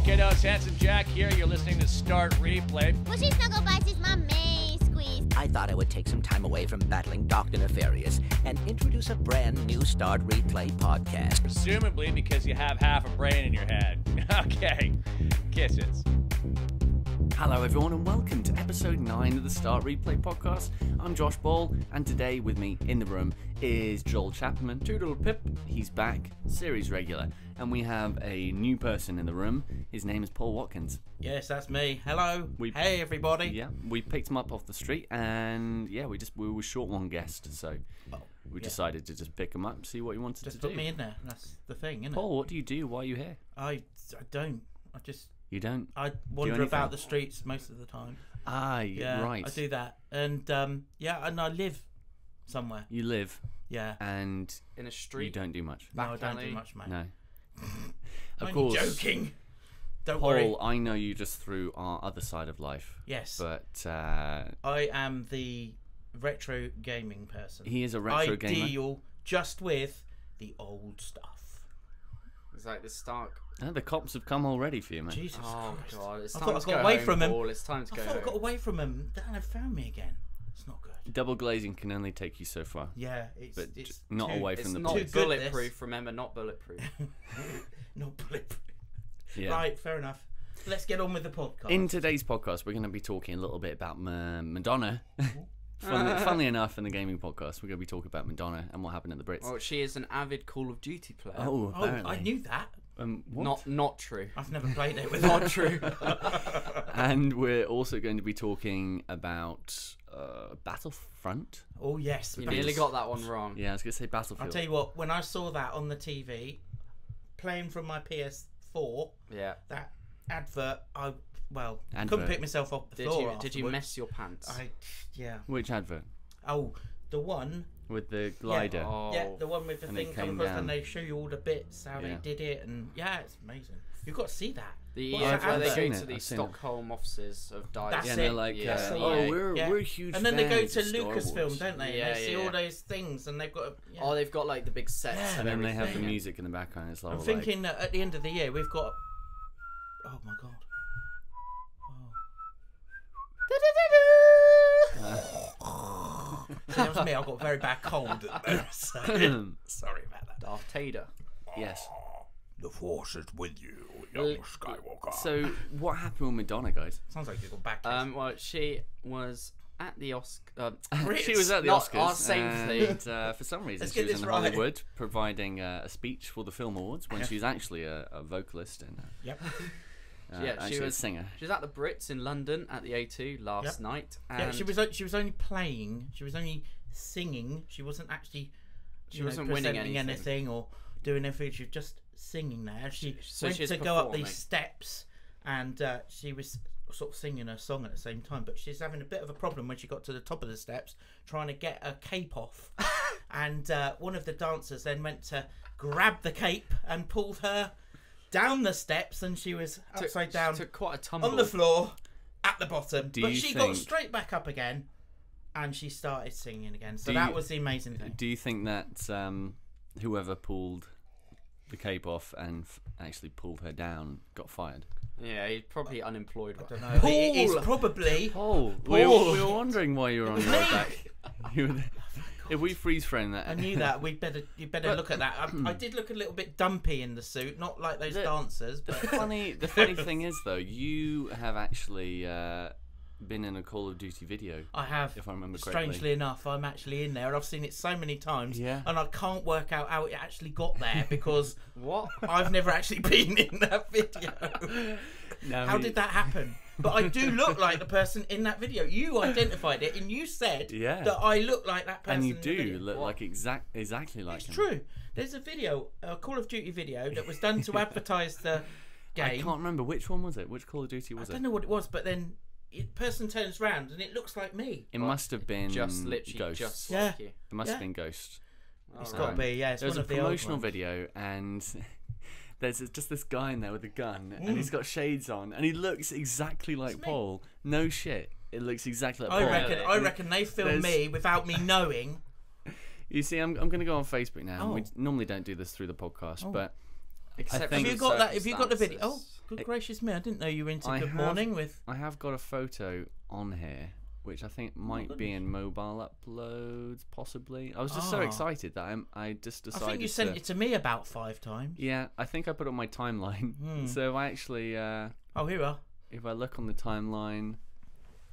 kiddos. Handsome Jack here. You're listening to Start Replay. Mushy Snuggle Bites is my main squeeze. I thought I would take some time away from battling Dr. Nefarious and introduce a brand new Start Replay podcast. Presumably because you have half a brain in your head. Okay. Kisses. Hello everyone and welcome to episode 9 of the Start Replay podcast. I'm Josh Ball and today with me in the room is Joel Chapman. Toodle Pip, he's back, series regular. And we have a new person in the room. His name is Paul Watkins. Yes, that's me. Hello. Hey everybody. Yeah, we picked him up off the street and yeah, we were short one guest, so we decided to just pick him up and see what he wanted to do. Just put me in there. That's the thing, isn't it? Paul, what do you do? Why are you here? I don't. You don't? I wander about the streets most of the time. Yeah, right. I do that. And and I live somewhere. You live? Yeah. And in a street? You don't do much? No, I don't do much, mate. No. Of course. I'm joking. Don't Paul, worry. I know you just through our other side of life. Yes. But I am the retro gaming person. He is a retro gamer. I deal just with the old stuff. It's like the Stark. Oh, the cops have come already for you, man. Jesus Christ. God, it's I time thought to I got go away home, from him. Paul. It's time to go I thought home. I got away from him. Then they found me again. It's not good. Double glazing can only take you so far. Yeah, but it's not away from the not police. bulletproof. Remember, not bulletproof. Not bulletproof. Yeah. Right, fair enough. Let's get on with the podcast. In today's podcast, we're going to be talking a little bit about Madonna. Funnily enough, in the gaming podcast, we're going to be talking about Madonna and what happened at the Brits. Well, she is an avid Call of Duty player. Oh, apparently. I knew that. What? Not true. I've never played it with Not true. And we're also going to be talking about Battlefront. Oh yes, you nearly got that one wrong. Yeah, I was going to say Battlefield. I'll tell you what, when I saw that on the TV, playing from my PS4, that advert, couldn't pick myself off the floor. Did you mess your pants? Which advert? Oh, the one with the glider. Yeah, the one with the thing coming across and they show you all the bits, how they did it, and it's amazing. You've got to see that. Where they go to the Stockholm offices of DICE. That's and they're like, we're huge and then they go to fans of Lucasfilm, don't they? Yeah, and they see all those things, and they've got. They've got like the big sets, and then they have the music in the background. It's like, I'm thinking that at the end of the year we've got. Oh my god. See, that was me. I got a very bad cold. Sorry about that. Darth Vader. Yes. The Force is with you, young Skywalker. So, what happened with Madonna, guys? Sounds like you got back. Well, she was at the Oscars. She was at the Oscars. Our same thing. And, for some reason, she was in Hollywood providing a speech for the film awards when she's actually a vocalist and. She was a singer. She was at the Brits in London at the O2 last night. And she was only playing. She was only singing. She wasn't actually. She wasn't winning anything or doing anything. She was just singing there. She went to go up these steps, and she was sort of singing her song at the same time. But she's having a bit of a problem when she got to the top of the steps, trying to get her cape off. And one of the dancers then went to grab the cape and pulled her down the steps, and she was upside down, took quite a tumble on the floor at the bottom. But she got think- straight back up again, and she started singing again. So that was the amazing thing. Do you think that whoever pulled the cape off and actually pulled her down got fired? Yeah, he's probably unemployed. I don't know. It's probably Paul. We were wondering why you were on your way back. If we freeze frame that, I knew that. You better look at that. I did look a little bit dumpy in the suit, not like those dancers. But the funny thing is, though, you have actually been in a Call of Duty video. I have. If I remember correctly. Strangely enough, I'm actually in there, and I've seen it so many times. Yeah. And I can't work out how it actually got there because what? I've never actually been in that video. How did that happen? But I do look like the person in that video. You identified it, and you said that I look like that person. And you in do the video. look like exactly like him. It's true. There's a video, a Call of Duty video, that was done to advertise the game. I can't remember which one was it. Which Call of Duty was it? I don't know what it was, but then the person turns round and it looks like me. It must have been just literally Ghost. just Yeah. like you. It must have been Ghost. It's got to be. Yeah, it's There's one a of the old promotional ones. video and. There's just this guy in there with a gun, and he's got shades on, and he looks exactly like Paul. No shit, it looks exactly like Paul. I reckon they filmed me without me knowing. You see, I'm going to go on Facebook now. And we normally don't do this through the podcast, but Except have you got that? Have you got the video? Oh, Good gracious me! I didn't know you were into Good Morning with. I have got a photo on here, which I think might be in mobile uploads, possibly. I was just so excited that I just decided. I think you sent it to me about 5 times. Yeah, I think I put it on my timeline. So I actually. Oh, here we are. If I look on the timeline,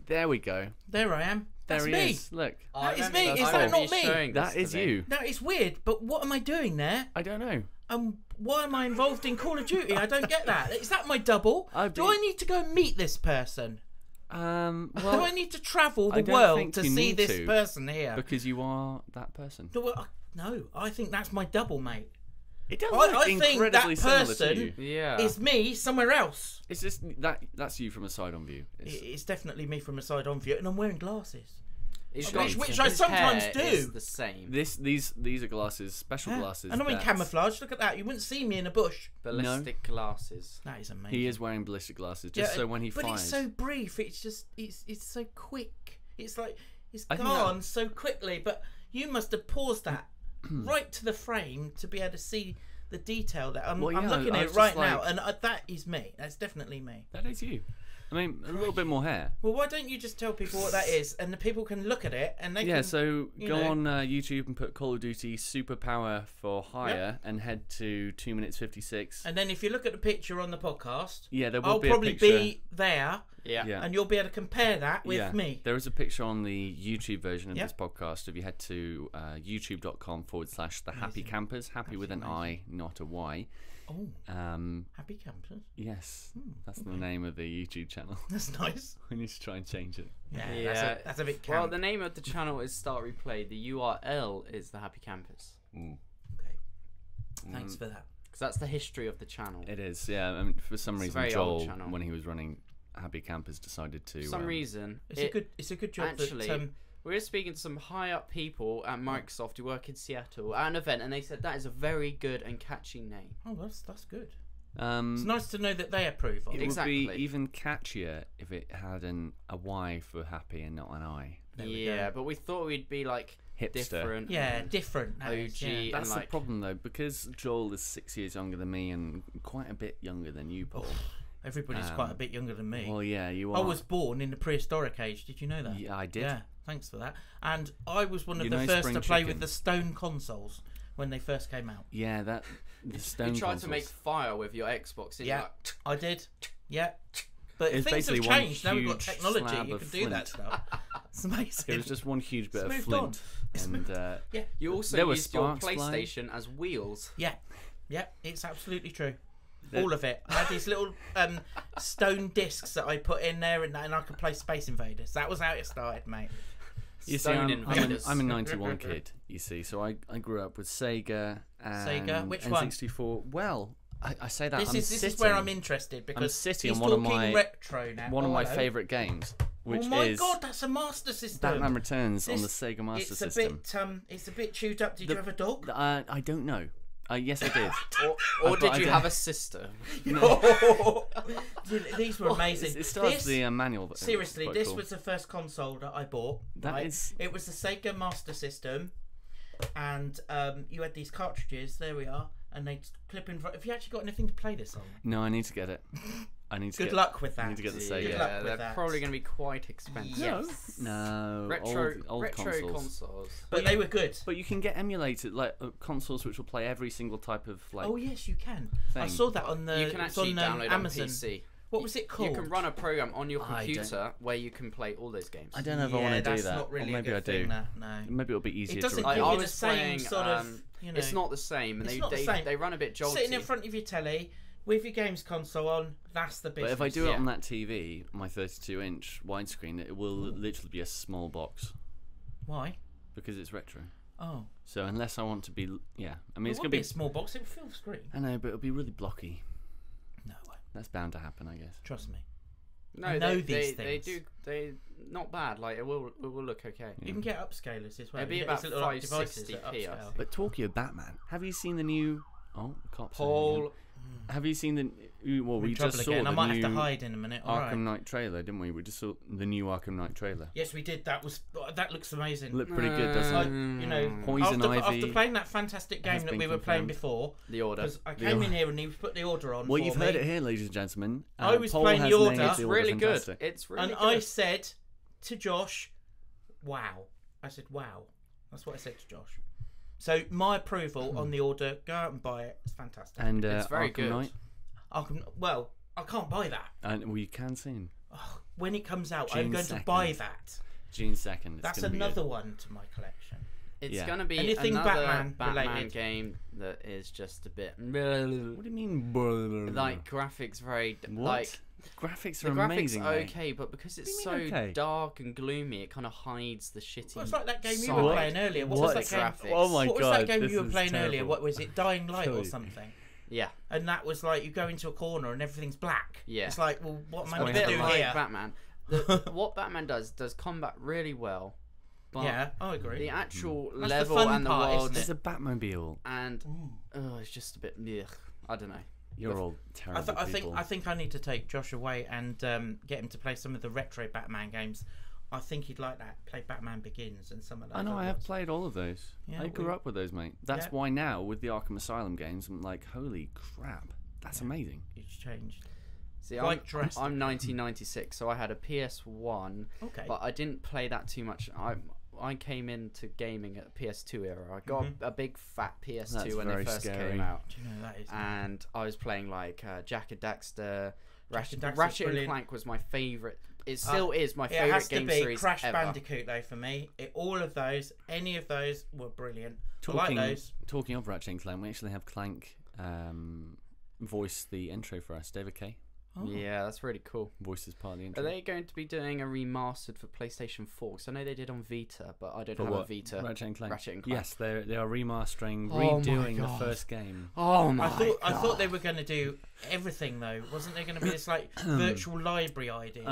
there we go. There I am. That's there he me. is. Look. That is me. Is that not me? That is you. No, it's weird. But what am I doing there? I don't know. Why am I involved in Call of Duty? I don't get that. Is that my double? Do I need to go and meet this person? Well, do I need to travel the world to see this person here? Because you are that person. No, I think that's my double, mate. It does look incredibly similar to you. Yeah. Is me somewhere else. It's just that's you from a side-on view. It's definitely me from a side-on view, and I'm wearing glasses. Which I sometimes do. Is the same. These are glasses, special glasses. And I'm in camouflage. Look at that. You wouldn't see me in a bush. Ballistic glasses. That is amazing. He is wearing ballistic glasses, just so when he fires. But it's so brief. It's just it's so quick. It's like it's gone so quickly. But you must have paused that right to the frame to be able to see the detail that I'm looking at it right now, and that is me. That's definitely me. That is you. I mean, a little bit more hair. Well, why don't you just tell people what that is, and the people can look at it, and they can... Yeah, so go on YouTube and put Call of Duty Superpower for Hire and head to 2 minutes 56. And then if you look at the picture on the podcast, I'll probably be there, yeah, and you'll be able to compare that with me. There is a picture on the YouTube version of this podcast. If you head to youtube.com/the Happy Campers, happy with an I, not a Y. Oh, Happy Campers? Yes, that's the name of the YouTube channel. That's nice. We need to try and change it. Yeah. That's a bit camp. Well, the name of the channel is Start Replay. The URL is the Happy Campers. Okay. Thanks for that. Because that's the history of the channel. It is, yeah. I mean, for some reason, Joel, when he was running Happy Campers, decided to. For some reason, it's a good job. Actually, that, we were speaking to some high up people at Microsoft who work in Seattle at an event, and they said that is a very good and catchy name. Oh, that's good. It's nice to know that they approve of it. It would be even catchier if it had a Y for happy and not an I. Yeah, but we thought we'd be like hipster. Different. Yeah, different. OG. That's the problem though, because Joel is 6 years younger than me and quite a bit younger than you, Paul. Everybody's quite a bit younger than me. Well, yeah, you are. I was born in the prehistoric age. Did you know that? Yeah, I did. Yeah, thanks for that. And I was one of the first to play with the stone consoles when they first came out. Yeah, the stone. You tried to make fire with your Xbox. Yeah, I did. Yeah. But things have changed. Now we've got technology. You can do that stuff. It's amazing. It was just one huge bit of flint. And, yeah. You also used your PlayStation as wheels. Yeah. Yeah, it's absolutely true. All of it. I had these little stone discs that I put in there, and I could play Space Invaders. That was how it started, mate. You see, I'm a 91 kid, you see, so I grew up with Sega and which N64. one? Well, I say that this is where I'm interested, because I'm sitting he's on retro now. one of my favourite games, which is... Oh my god, that's a Master System! Batman Returns on the Sega Master System. It's a bit chewed up. Did you have a dog? I don't know. Yes, I did. or did you have a sister? No. These were amazing. It still has the manual. But seriously, this was the first console that I bought. It was the Sega Master System, and you had these cartridges. There we are, and they clip in front. Have you actually got anything to play this on? No, I need to get it. Good luck with that. I need to get the Sega. Yeah, they're probably going to be quite expensive. Yes. No. Old consoles. But they were good. But you can get emulated consoles which will play every single type of Oh yes, you can. thing. I saw that on the. You can actually download Amazon. on PC. What was it called? You can run a program on your computer where you can play all those games. I don't know if I want to do that. That's not really maybe a good I do. thing, no. Maybe it'll be easier it doesn't to give run. you the same sort of. It's not the same, and they run a bit jolty. Sitting in front of your telly with your games console on, that's the business. But if I do it on that TV, my 32-inch widescreen, it will literally be a small box. Why? Because it's retro. Oh. So unless I want to be, I mean, it's going to be a small box. It will fill the screen. I know, but it'll be really blocky. No way. That's bound to happen, I guess. Trust me. No, I know these things. They not bad. Like it will look okay. You can get upscalers as well. It'll be about 560p. But talking of Batman, have you seen the new? Oh, Paul, Have you seen the? Well, we trouble just saw again. the I might new have to hide in a minute. All Arkham right. Knight trailer, didn't we? We just saw the new Arkham Knight trailer. Yes, we did. That looks amazing. Looked pretty good, doesn't Like, it? you know, Poison after Ivy playing that fantastic game has that been we were playing confirmed. before, The Order. because I came in here and he put the order on. Well, for you've me, heard it here, ladies and gentlemen. I was Paul playing has the Order. named It's the really good. fantastic. It's really and good. I said to Josh, "Wow." I said, "Wow." That's what I said to Josh. So my approval on the Order. Go out and buy it. It's fantastic. And It's very Arkham good. Knight. Well, I can't buy that. And well, you can soon. When it comes out, June I'm going 2nd. to buy that. June 2nd. It's That's gonna be good. another one to my collection. It's Yeah. gonna be Anything another Batman related. game that is just a bit What do you mean? like graphics very What? like graphics the are graphics amazing. are mate. okay, but because it's do so you mean okay? dark and gloomy, it kind of hides the shitty. Well, it's like that game you side. were playing earlier. What was What? that game? Graphics. Oh my What was god! that game this you were is playing earlier? terrible. What was it? Dying Light Kill or you. something? Yeah, And that was like you go into a corner and everything's black. Yeah. It's like, well, what am I a going to bit do like here? Batman. What Batman does combat really well, but Yeah, I agree. the actual That's the level fun and the part, world There's a Batmobile. and it's just a bit. Ugh, I don't know. You're all terrible people. I think I need to take Josh away and get him to play some of the retro Batman games. I think he'd like that. Play Batman Begins and some of those. I know. I other have ones. played all of those. Yeah, I grew up with those, mate. That's Yeah. why now with the Arkham Asylum games, I'm like, holy crap, that's amazing. It's changed. See, Quite drastic. I'm 1996, so I had a PS1, Okay. but I didn't play that too much. I came into gaming at the PS2 era. I got a big fat PS2 That's when they very first scary. came out, Do you know that is? and I was playing like Jack and Daxter. Jack and Daxter's Ratchet and brilliant. Clank was my favourite. It still is my It favourite has to game be series Crash ever. Bandicoot though for me. All of those, any of those were brilliant. I Talking, like those. talking of Ratchet and Clank, we actually have Clank voice the intro for us. David Kay Oh. Yeah, that's really cool. voices part of the Are intro. they going to be doing a remastered for PlayStation 4? Because I know they did on Vita, but I don't For have what? a Vita. Ratchet and Clank. Ratchet and Clank. Yes, they are remastering, Oh my redoing the God. first game. Oh my I thought they were going to do everything though. Wasn't there going to be this like virtual library idea?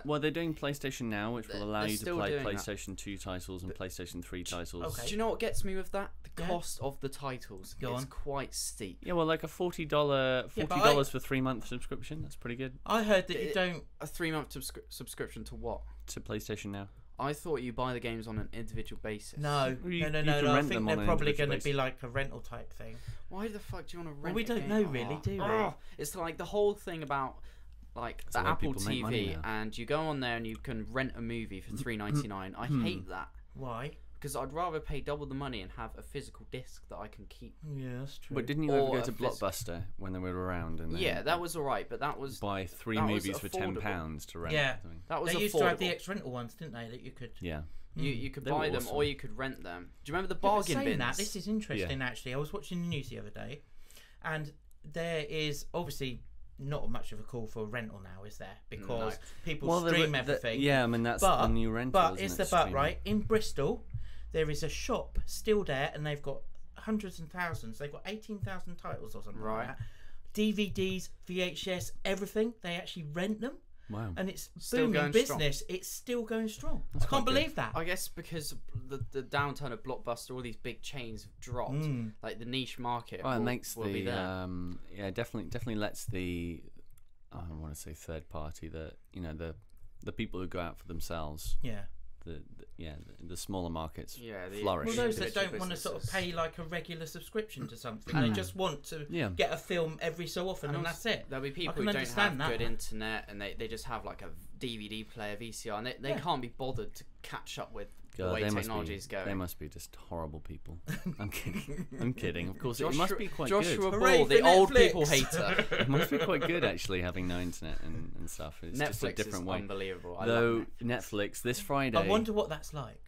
Well, they're doing PlayStation Now, which will allow they're you to still play doing that. PlayStation 2 titles and PlayStation 3 titles. Okay. Do you know what gets me with that? The Yeah. cost of the titles. Go It's on. quite steep. Yeah, well, like a $40 Yeah, but $40 for 3-month subscription. That's pretty good I heard that you don't. A 3-month subscription to what? to PlayStation Now. I thought you buy the games on an individual basis. No, You- no. you can I rent think them they're on an probably individual going to be basis. like a rental type thing. Why the fuck do you want to rent? Well, we a don't game? know really, do we? It's like the whole thing about like That's the the way Apple people make money TV, now. and you go on there and you can rent a movie for $3.99. I hate that Why? because I'd rather pay double the money and have a physical disc that I can keep. Yeah, that's true. But didn't you Or ever go a to phys- Blockbuster when they were around? And Yeah, that was alright, but that was buy 3 that was movies for £10 affordable. to rent. Yeah. or something. that was They used affordable. to have the ex-rental ones, didn't they? That you could. Yeah. You could They buy were them or awesome. you could rent them. Do you remember the Yeah, but bargain saying bins? that, this is interesting actually. I was watching the news the other day, and there is obviously not much of a call for rental now, is there? Because people stream everything. Yeah, I mean that's the new rental. But isn't it's it, the but, streaming? right? In Bristol, there is a shop still there, and they've got hundreds and thousands. They've got 18,000 titles or something Right. like that. DVDs, VHS, everything. They actually rent them, Wow. and it's Still booming going business. It's still going strong. That's I can't quite good. believe that. I guess because the downturn of Blockbuster, all these big chains have dropped. Like the niche market. Well, it will, makes will be the there. yeah, definitely lets the I don't want to say third party, the people who go out for themselves, Yeah. the smaller markets Yeah, the- flourish. Well, those that individual don't want to sort of businesses. pay like a regular subscription to something, they just want to Yeah. get a film every so often, and that's it. There'll be people can who don't understand have that. good internet and they just have like a DVD player, VCR, and they Yeah. can't be bothered to catch up with the God, way they technology is going. They must be just horrible people. I'm kidding. I'm kidding. Of course, it Joshua, must be quite Joshua good. Ball, Hooray the for old Netflix. people hater. It must be quite good actually having no internet and stuff. It's just a Netflix different is way. unbelievable. I Though love Netflix this Friday, I wonder what that's like.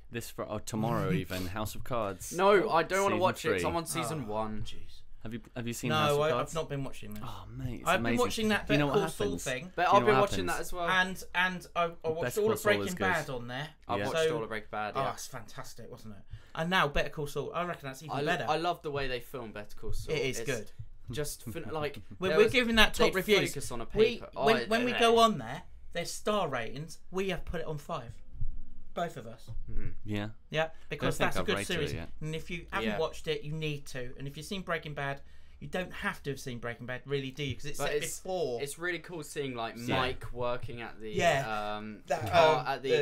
tomorrow even House of Cards. No, I don't want to Season watch it. 3. It's on season 1. Jeez. Have you seen House of No, Cards? I've not been watching this. Oh mate, it's I've been amazing. watching that Do you Better know what Call Saul happens? thing, But Do I've you know been what watching happens? that as well. and I watched Better all Call of Saul is Breaking good. Bad on there. I've Yeah. watched So- all of Breaking Bad. Oh, Yeah. it's fantastic, wasn't it? And now Better Call Saul. I reckon that's even better. I love the way they film Better Call Saul. It is It's good. Just like We're giving that top they'd reviews. Focus on a We, paper. when we go on there, there's star ratings. We have put it on 5. Both of us. Yeah. Yeah, because think that's a I've good rated it series. yet. And if you haven't Yeah. watched it, you need to. And if you've seen Breaking Bad, you don't have to have seen Breaking Bad, really, do you? Because it's set before. It's really cool seeing like Mike working at the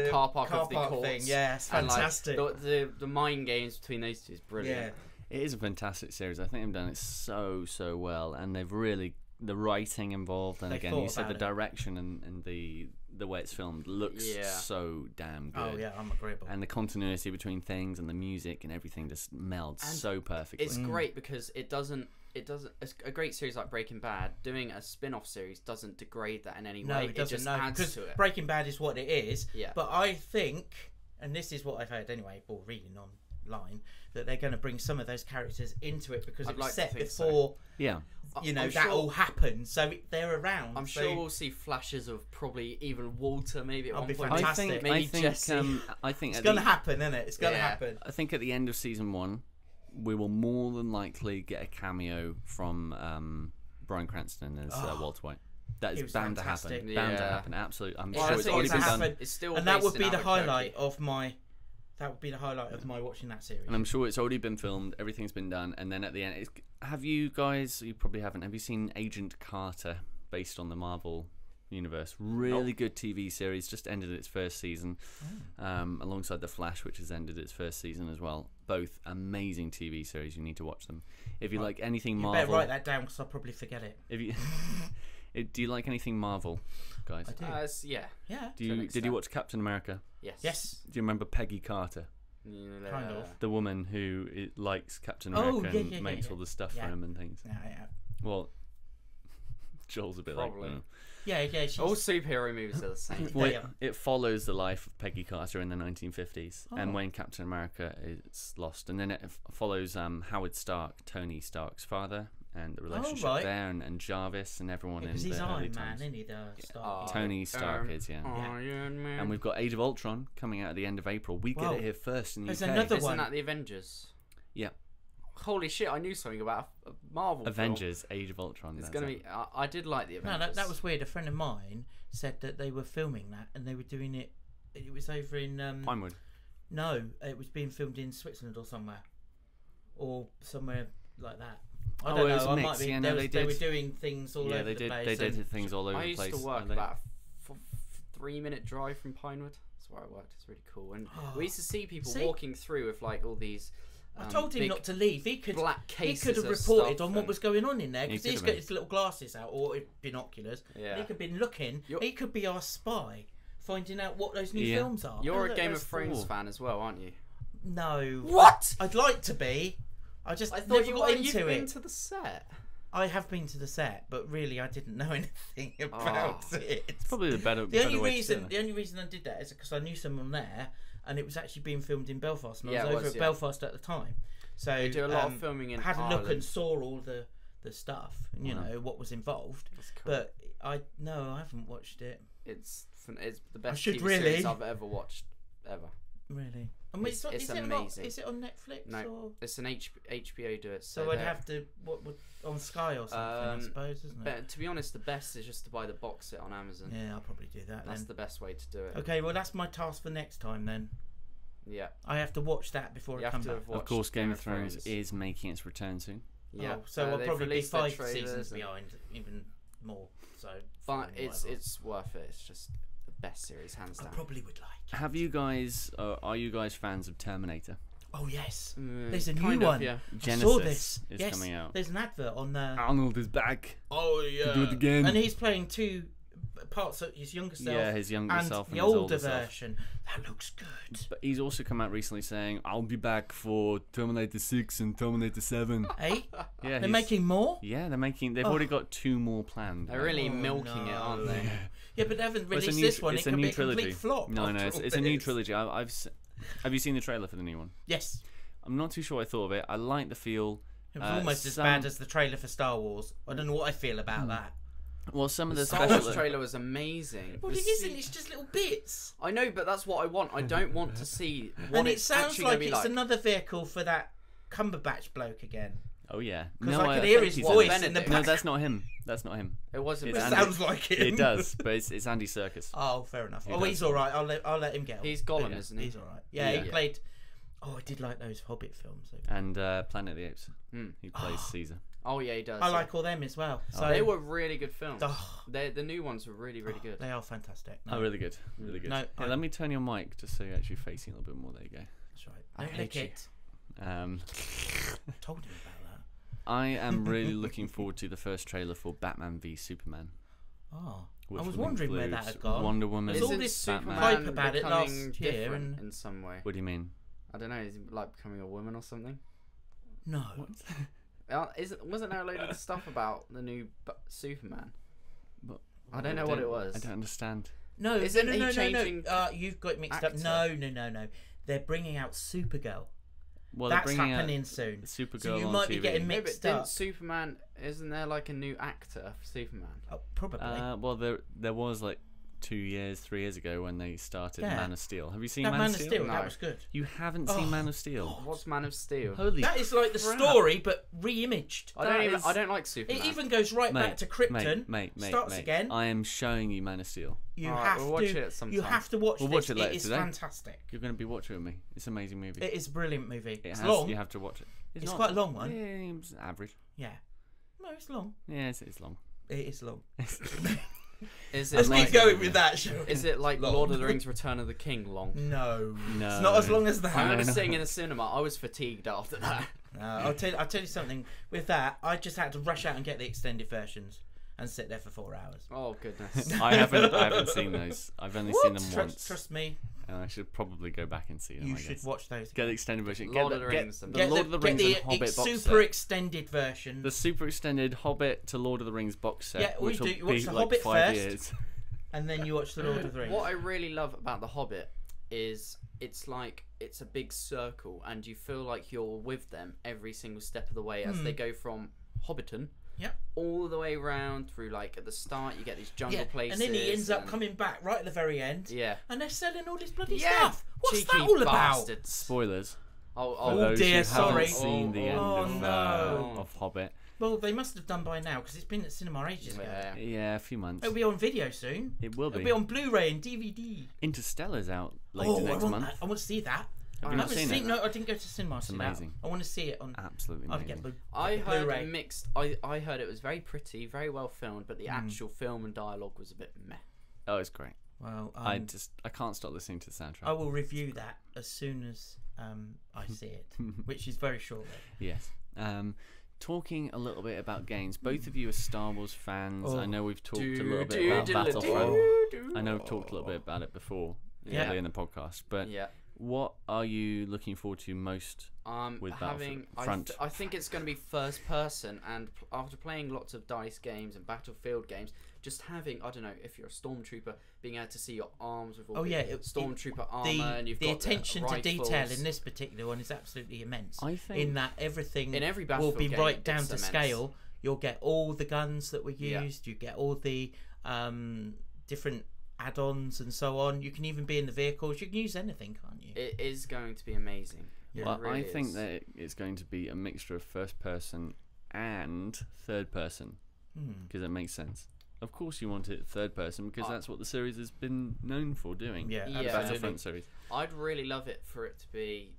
car park of the courts. Thing. Yeah, it's fantastic. Like, the mind games between those two is brilliant. Yeah. It is a fantastic series. I think they've done it so well, and they've really the writing involved, and again, you said the direction and the way it's filmed looks so damn good. Oh yeah, I'm agreeable. And the continuity between things and the music and everything just melds so perfectly. It's great because it doesn't. A great series like Breaking Bad doing a spin-off series doesn't degrade that in any way. No, it doesn't. Just adds to it. Breaking Bad is what it is. Yeah. But I think, and this is what I've heard anyway, or reading online, that they're going to bring some of those characters into it because it was set before. Yeah. You know, that all happened, so they're around. I'm sure we'll see flashes of probably even Walter, maybe at one point. Fantastic. I think Jesse. I think it's going to happen, isn't it? It's going to happen. I think at the end of season 1, we will more than likely get a cameo from Bryan Cranston as Walter White. That is bound to happen. Bound to happen. Absolutely. I'm sure it's already been done. It's still and that would be the highlight of my. That would be the highlight of my watching that series. And I'm sure it's already been filmed. Everything's been done. And then at the end, have you guys? You probably haven't. Have you seen Agent Carter, based on the Marvel universe? Really good TV series. Just ended its first season, alongside The Flash, which has ended its first season as well. Both amazing TV series. You need to watch them. If you like anything Marvel, better write that down because I'll probably forget it. If you do you like anything Marvel, guys? I do. Yeah. Did you watch Captain America? Yes. Do you remember Peggy Carter? Kind of. The woman who likes Captain America and makes all the stuff for him and things. Yeah. Well, Joel's a bit Probably. like... Yeah. All superhero movies are the same. Well, it follows the life of Peggy Carter in the 1950s and when Captain America is lost. And then it follows Howard Stark, Tony Stark's father, and the relationship there, and Jarvis and everyone in the he's early Iron Man, times. isn't he? Tony Stark is, Iron Man. And we've got Age of Ultron coming out at the end of April. We get it here first in the UK. There's another one. Isn't that the Avengers? Yeah. Holy shit! I knew something about a Marvel Avengers, film. Age of Ultron. It's gonna be. I did like the Avengers. No, that was weird. A friend of mine said that they were filming that and they were doing it. It was over in Pinewood. No, it was being filmed in Switzerland or somewhere like that. I don't know. I might be. Yeah, they were doing things all over the place. They did things all over the place. I used to work about a 3-minute drive from Pinewood. That's where I worked. It's really cool. And we used to see people walking through with like all these. I told him not to leave. He could have reported on what was going on in there because he's got his little glasses out or binoculars. Yeah. He could have been looking. He could be our spy, finding out what those new films are. You're a Game of Thrones fan as well, aren't you? No. What? I'd like to be. I thought you got into you've it. been to the set. I have been to the set, but really I didn't know anything about it. It's probably the only reason I did that is because I knew someone there, and it was actually being filmed in Belfast, and I was over at Belfast at the time. So they do a lot of filming in had Ireland. a look and saw all the stuff, and you know what was involved. That's cool. But I haven't watched it. It's the best TV series I've ever watched ever. Really? It's amazing. Is it on Netflix? No, or? It's an HBO do it. So I'd have to on Sky or something, I suppose, isn't it? But to be honest, the best is just to buy the box set on Amazon. Yeah, I'll probably do that. That's the best way to do it. Okay, well that's my task for next time then. Yeah. I have to watch that before I come back. Of course, Game of Thrones is making its return soon. Yeah. So I'll probably be 5 seasons behind, even more. So. But it's worth it. It's just the best series, hands down. I probably would like. Have you guys? Are you guys fans of Terminator? Oh yes, there's a new one. Yeah. Genesis I saw this. is coming out. There's an advert on there. Arnold is back. Oh yeah. To do it again. And he's playing 2 parts of his younger self. Yeah, his younger self and the his older older version. That looks good. But he's also come out recently saying, "I'll be back for Terminator 6 and Terminator 7." Hey, yeah, they're making more. Yeah, they're making. They've already got 2 more planned. They're really milking it, aren't they? Yeah, but they haven't released this one. It could be a complete flop. No, it's a new trilogy. Have you seen the trailer for the new one? Yes. I'm not too sure what I thought of it. I like the feel. It was almost as bad as the trailer for Star Wars. I don't know what I feel about that. Well, some of the Star Wars trailer was amazing. Well, it isn't. It's just little bits. I know, but that's what I want. I don't want to see what and it it's sounds actually like gonna be it's another vehicle for that Cumberbatch bloke again. Oh yeah, because I could hear his voice in the back. No, that's not him. That's not him. It wasn't. It sounds like him. It does, but it's Andy Serkis. Oh, fair enough. He's all right. I'll let him get on. He's Gollum, isn't he? He's all right. Yeah, he played. Oh, I did like those Hobbit films. And Planet of the Apes. He plays Caesar. Oh yeah, he does. I like all them as well. So they were really good films. Oh. The new ones were really good. They are fantastic. Oh, really good, really good. No, let me turn your mic just so you're actually facing a little bit more. There you go. That's right. I Don't hate lick you. it. Told him about that. I am really looking forward to the first trailer for Batman v Superman. Oh, which I was will wondering where include that had gone. Wonder Woman. There's all Isn't this Superman hype about it becoming last year, different and in some way. What do you mean? I don't know. Is he like becoming a woman or something? no. Wasn't there a load of stuff about the new Superman? But I don't know what it was. I don't understand. No, Isn't no, he no, no, changing no. You've got it mixed actor? up. No. They're bringing out Supergirl. Well, That's they're bringing happening out soon. Supergirl So you on might be TV. getting No, but mixed didn't up. Superman? Isn't there like a new actor for Superman? Oh, probably. Well, there was like 3 years ago when they started Yeah. Man of Steel. Have you seen that Man of Steel? No. that was good. You haven't seen Oh. Man of Steel? What's Man of Steel? Holy That is like the crap. story, but re-imaged. I don't like Superman. It even goes right back Mate, to Krypton. mate, starts again. I am showing you Man of Steel. You Alright, have we'll to. watch it sometime. You have to watch We'll this. watch it later It is today. fantastic. You're going to be watching with me. It's an amazing movie. It is a brilliant movie. It's long. You have to watch it. It's not- quite a long one. Yeah, it's average. Yeah. No, it's long. Yeah, it's long. It is long. Is Let's it keep like, going with that, shall we? Is it like Long. Lord of the Rings: Return of the King long? No. No. It's not as long as I that. remember no. seeing in the cinema. I was fatigued after that. I'll tell you something. With that, I just had to rush out and get the extended versions and sit there for 4 hours. Oh goodness. I haven't seen those. I've only seen them What? once. Trust me, And I should probably go back and see them. you I should guess. watch those. Get the extended version. Lord get of the Rings. The Get Lord of the get Rings and Hobbit box super set. extended version. The super extended Hobbit to Lord of the Rings box set. Yeah, which you will do. You watch be the like Hobbit 5 first. years. And then you watch the Lord of the Rings. What I really love about The Hobbit is it's like it's a big circle, and you feel like you're with them every single step of the way as they go from Hobbiton. Yep. All the way around through, like at the start, you get these jungle places, and then he ends up and- coming back right at the very end. Yeah. And they're selling all this bloody Yeah. stuff. What's Cheeky that all about? bastards. Spoilers. Oh, For Oh, those dear, who sorry. haven't seen the end Oh, no. of Hobbit. Well, they must have done by now because it's been at cinema ages ago. Yeah. Yeah, a few months. It'll be on video soon. It will It'll be. be on Blu-ray and DVD. Interstellar's out later I next want month. that. I want to see that. Have you not seen it? No, I didn't go to cinema. It's amazing. I want to see it on. Absolutely I'd amazing. get I heard Blu-ray. mixed. I heard it was very pretty, very well filmed, but the actual film and dialogue was a bit meh. Oh, it's great. Well, I can't stop listening to the soundtrack. I will review that as soon as I see it, which is very shortly. Yes. Talking a little bit about games, both of you are Star Wars fans. I know we've talked a little bit about Battlefront. I know we've talked a little bit about it before earlier in the podcast, but Yeah. what are you looking forward to most with Battlefront? I think it's going to be first person, and after playing lots of dice games and Battlefield games, just having, I don't know, if you're a stormtrooper, being able to see your arms with all the stormtrooper armor, and you've the got attention to detail rifles. in this particular one is absolutely immense. I think in that everything in every will Battlefield be game, right down it's to immense. scale. You'll get all the guns that were Yeah. used. You get all the different add-ons and so on. You can even be in the vehicles. You can use anything, can't you? It is going to be amazing. Yeah. Well, It really I think is. that it's going to be a mixture of first person and third person because it makes sense. Of course, you want it third person because that's what the series has been known for doing. Yeah, Yeah. the absolutely. Battlefront series. I'd really love it for it to be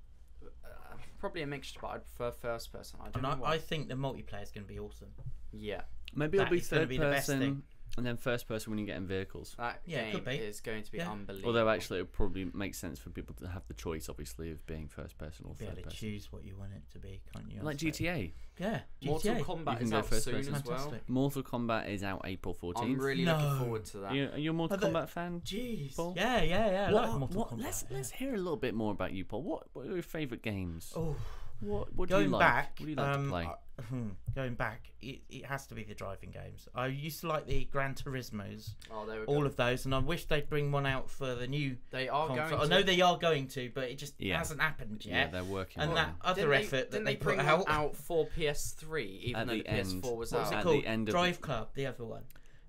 probably a mixture, but I'd prefer first person. I don't And know I why. think the multiplayer is going to be awesome. Yeah, Maybe it'll That be is gonna third be the best person thing. and then first person when you get in vehicles. that Yeah, it game could be. is going to be Yeah. unbelievable. Although actually, it probably makes sense for people to have the choice, obviously, of being first person or Be third able to person. choose what you want it to be, can't you? Like I suppose? GTA. Yeah, Mortal GTA. You Kombat can is go out first soon person. as well. Fantastic. Mortal Kombat is out April 14th. I'm really No. looking forward to that. Are you a Mortal Are they- Kombat fan? Jeez. Paul? Yeah. I like Mortal Kombat. Let's hear a little bit more about you, Paul. What are your favourite games? Oh, What do going you like? back. What do you like to play? Going back, it has to be the driving games. I used to like the Gran Turismos, Oh, there we all go. of those, and I wish they'd bring one out for the new They are console. going I to. know they are going to, but it just Yeah. hasn't happened Yeah, yet. they're working and on that it. other effort that didn't they bring put one out. for PS3, even At though the the PS4 end. was What was out. it At called? the end of Drive Club, the other one.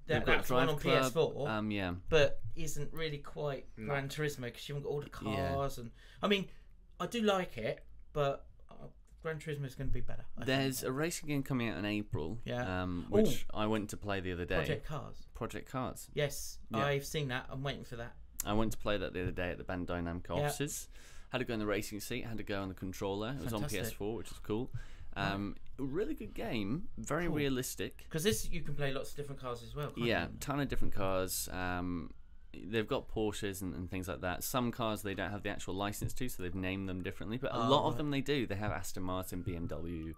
They've got That's the one Drive on Club, PS4, yeah. but isn't really quite No. Gran Turismo because you haven't got all the Yeah. cars and. I mean, I do like it, but Gran Turismo is going to be better. I think. There's a racing game coming out in April, Yeah. which I went to play the other day. Project Cars. Cars. Yes, Yeah. I've seen that. I'm waiting for that. I went to play that the other day at the Bandai Namco Yeah. offices. Had to go in the racing seat, had to go on the controller. It was on Fantastic. PS4, which is cool. Really good game, very realistic. Because this you can play lots of different cars as well. Can't you? Ton of different cars. They've got Porsches and things like that. Some cars they don't have the actual license to, so they've named them differently. But a lot of them they do. They have Aston Martin, BMW,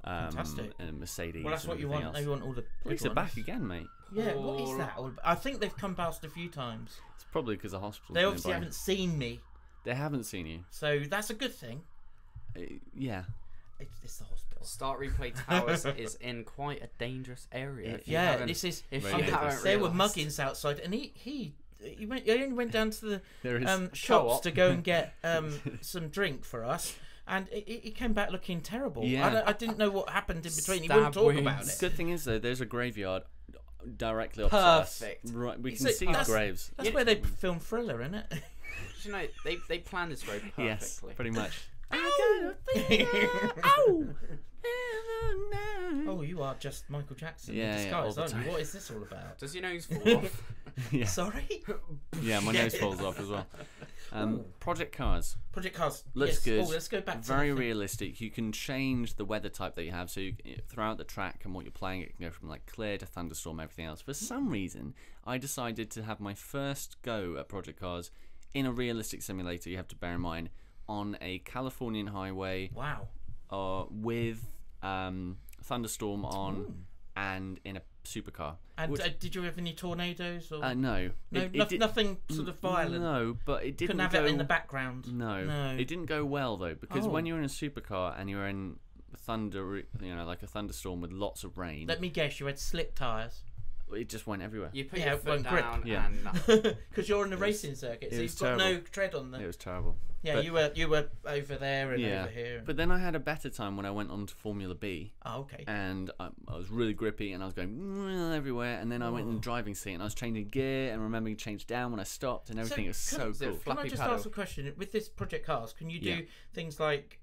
Fantastic. and Mercedes. Well, that's what you want. Else. You want all the Police are back again, mate. Yeah, what is that all about? I think they've come past a few times. It's probably because the hospital. They obviously haven't seen me. They haven't seen you. So that's a good thing. Yeah. It's the hospital. Start Replay Towers is in quite a dangerous area. This is. If there you haven't were realised. muggins outside, and he only went down to the shops Co-op. to go and get some drink for us, and he came back looking terrible. Yeah. I didn't know what happened in between. He Stab wouldn't talk wounds. about it. Good thing is though, there's a graveyard directly opposite us. Perfect. Right, we can So see that's- graves. That's where they film Thriller, isn't it? You know, they planned this road perfectly. Yes, pretty much. Oh, you are just Michael Jackson Yeah, in yeah, disguise, all the aren't you? time. What is this all about? Does your nose fall off? Yeah. Sorry? Yeah, my nose falls off as well. Project Cars. Project Cars. Looks yes. good. Oh, let's go back to Very the thing. realistic. You can change the weather type that you have. So throughout the track and what you're playing, it can go from like clear to thunderstorm, everything else. For some reason, I decided to have my first go at Project Cars in a realistic simulator. You have to bear in mind on a Californian highway. Wow. With thunderstorm on and in a supercar. And did you have any tornadoes? Or No. Nothing sort of violent. No, but it didn't Couldn't have it in the background. No, it didn't go well though, because when you're in a supercar and you're in thunder, like a thunderstorm with lots of rain, Let me guess, you had slip tyres. it just went everywhere. You put Yeah, your it foot won't grip. down Yeah. and nothing. Because you're on the racing circuit, so was you've got terrible. no tread on the. It was terrible. Yeah, but- you were over there and over here. But then I had a better time when I went on to Formula B. Oh, okay. And I was really grippy and I was going everywhere. And then I went in the driving seat and I was changing gear and remembering to change down when I stopped and everything. It was so cool. Can I just ask a question? With this Project Cars, can you do things like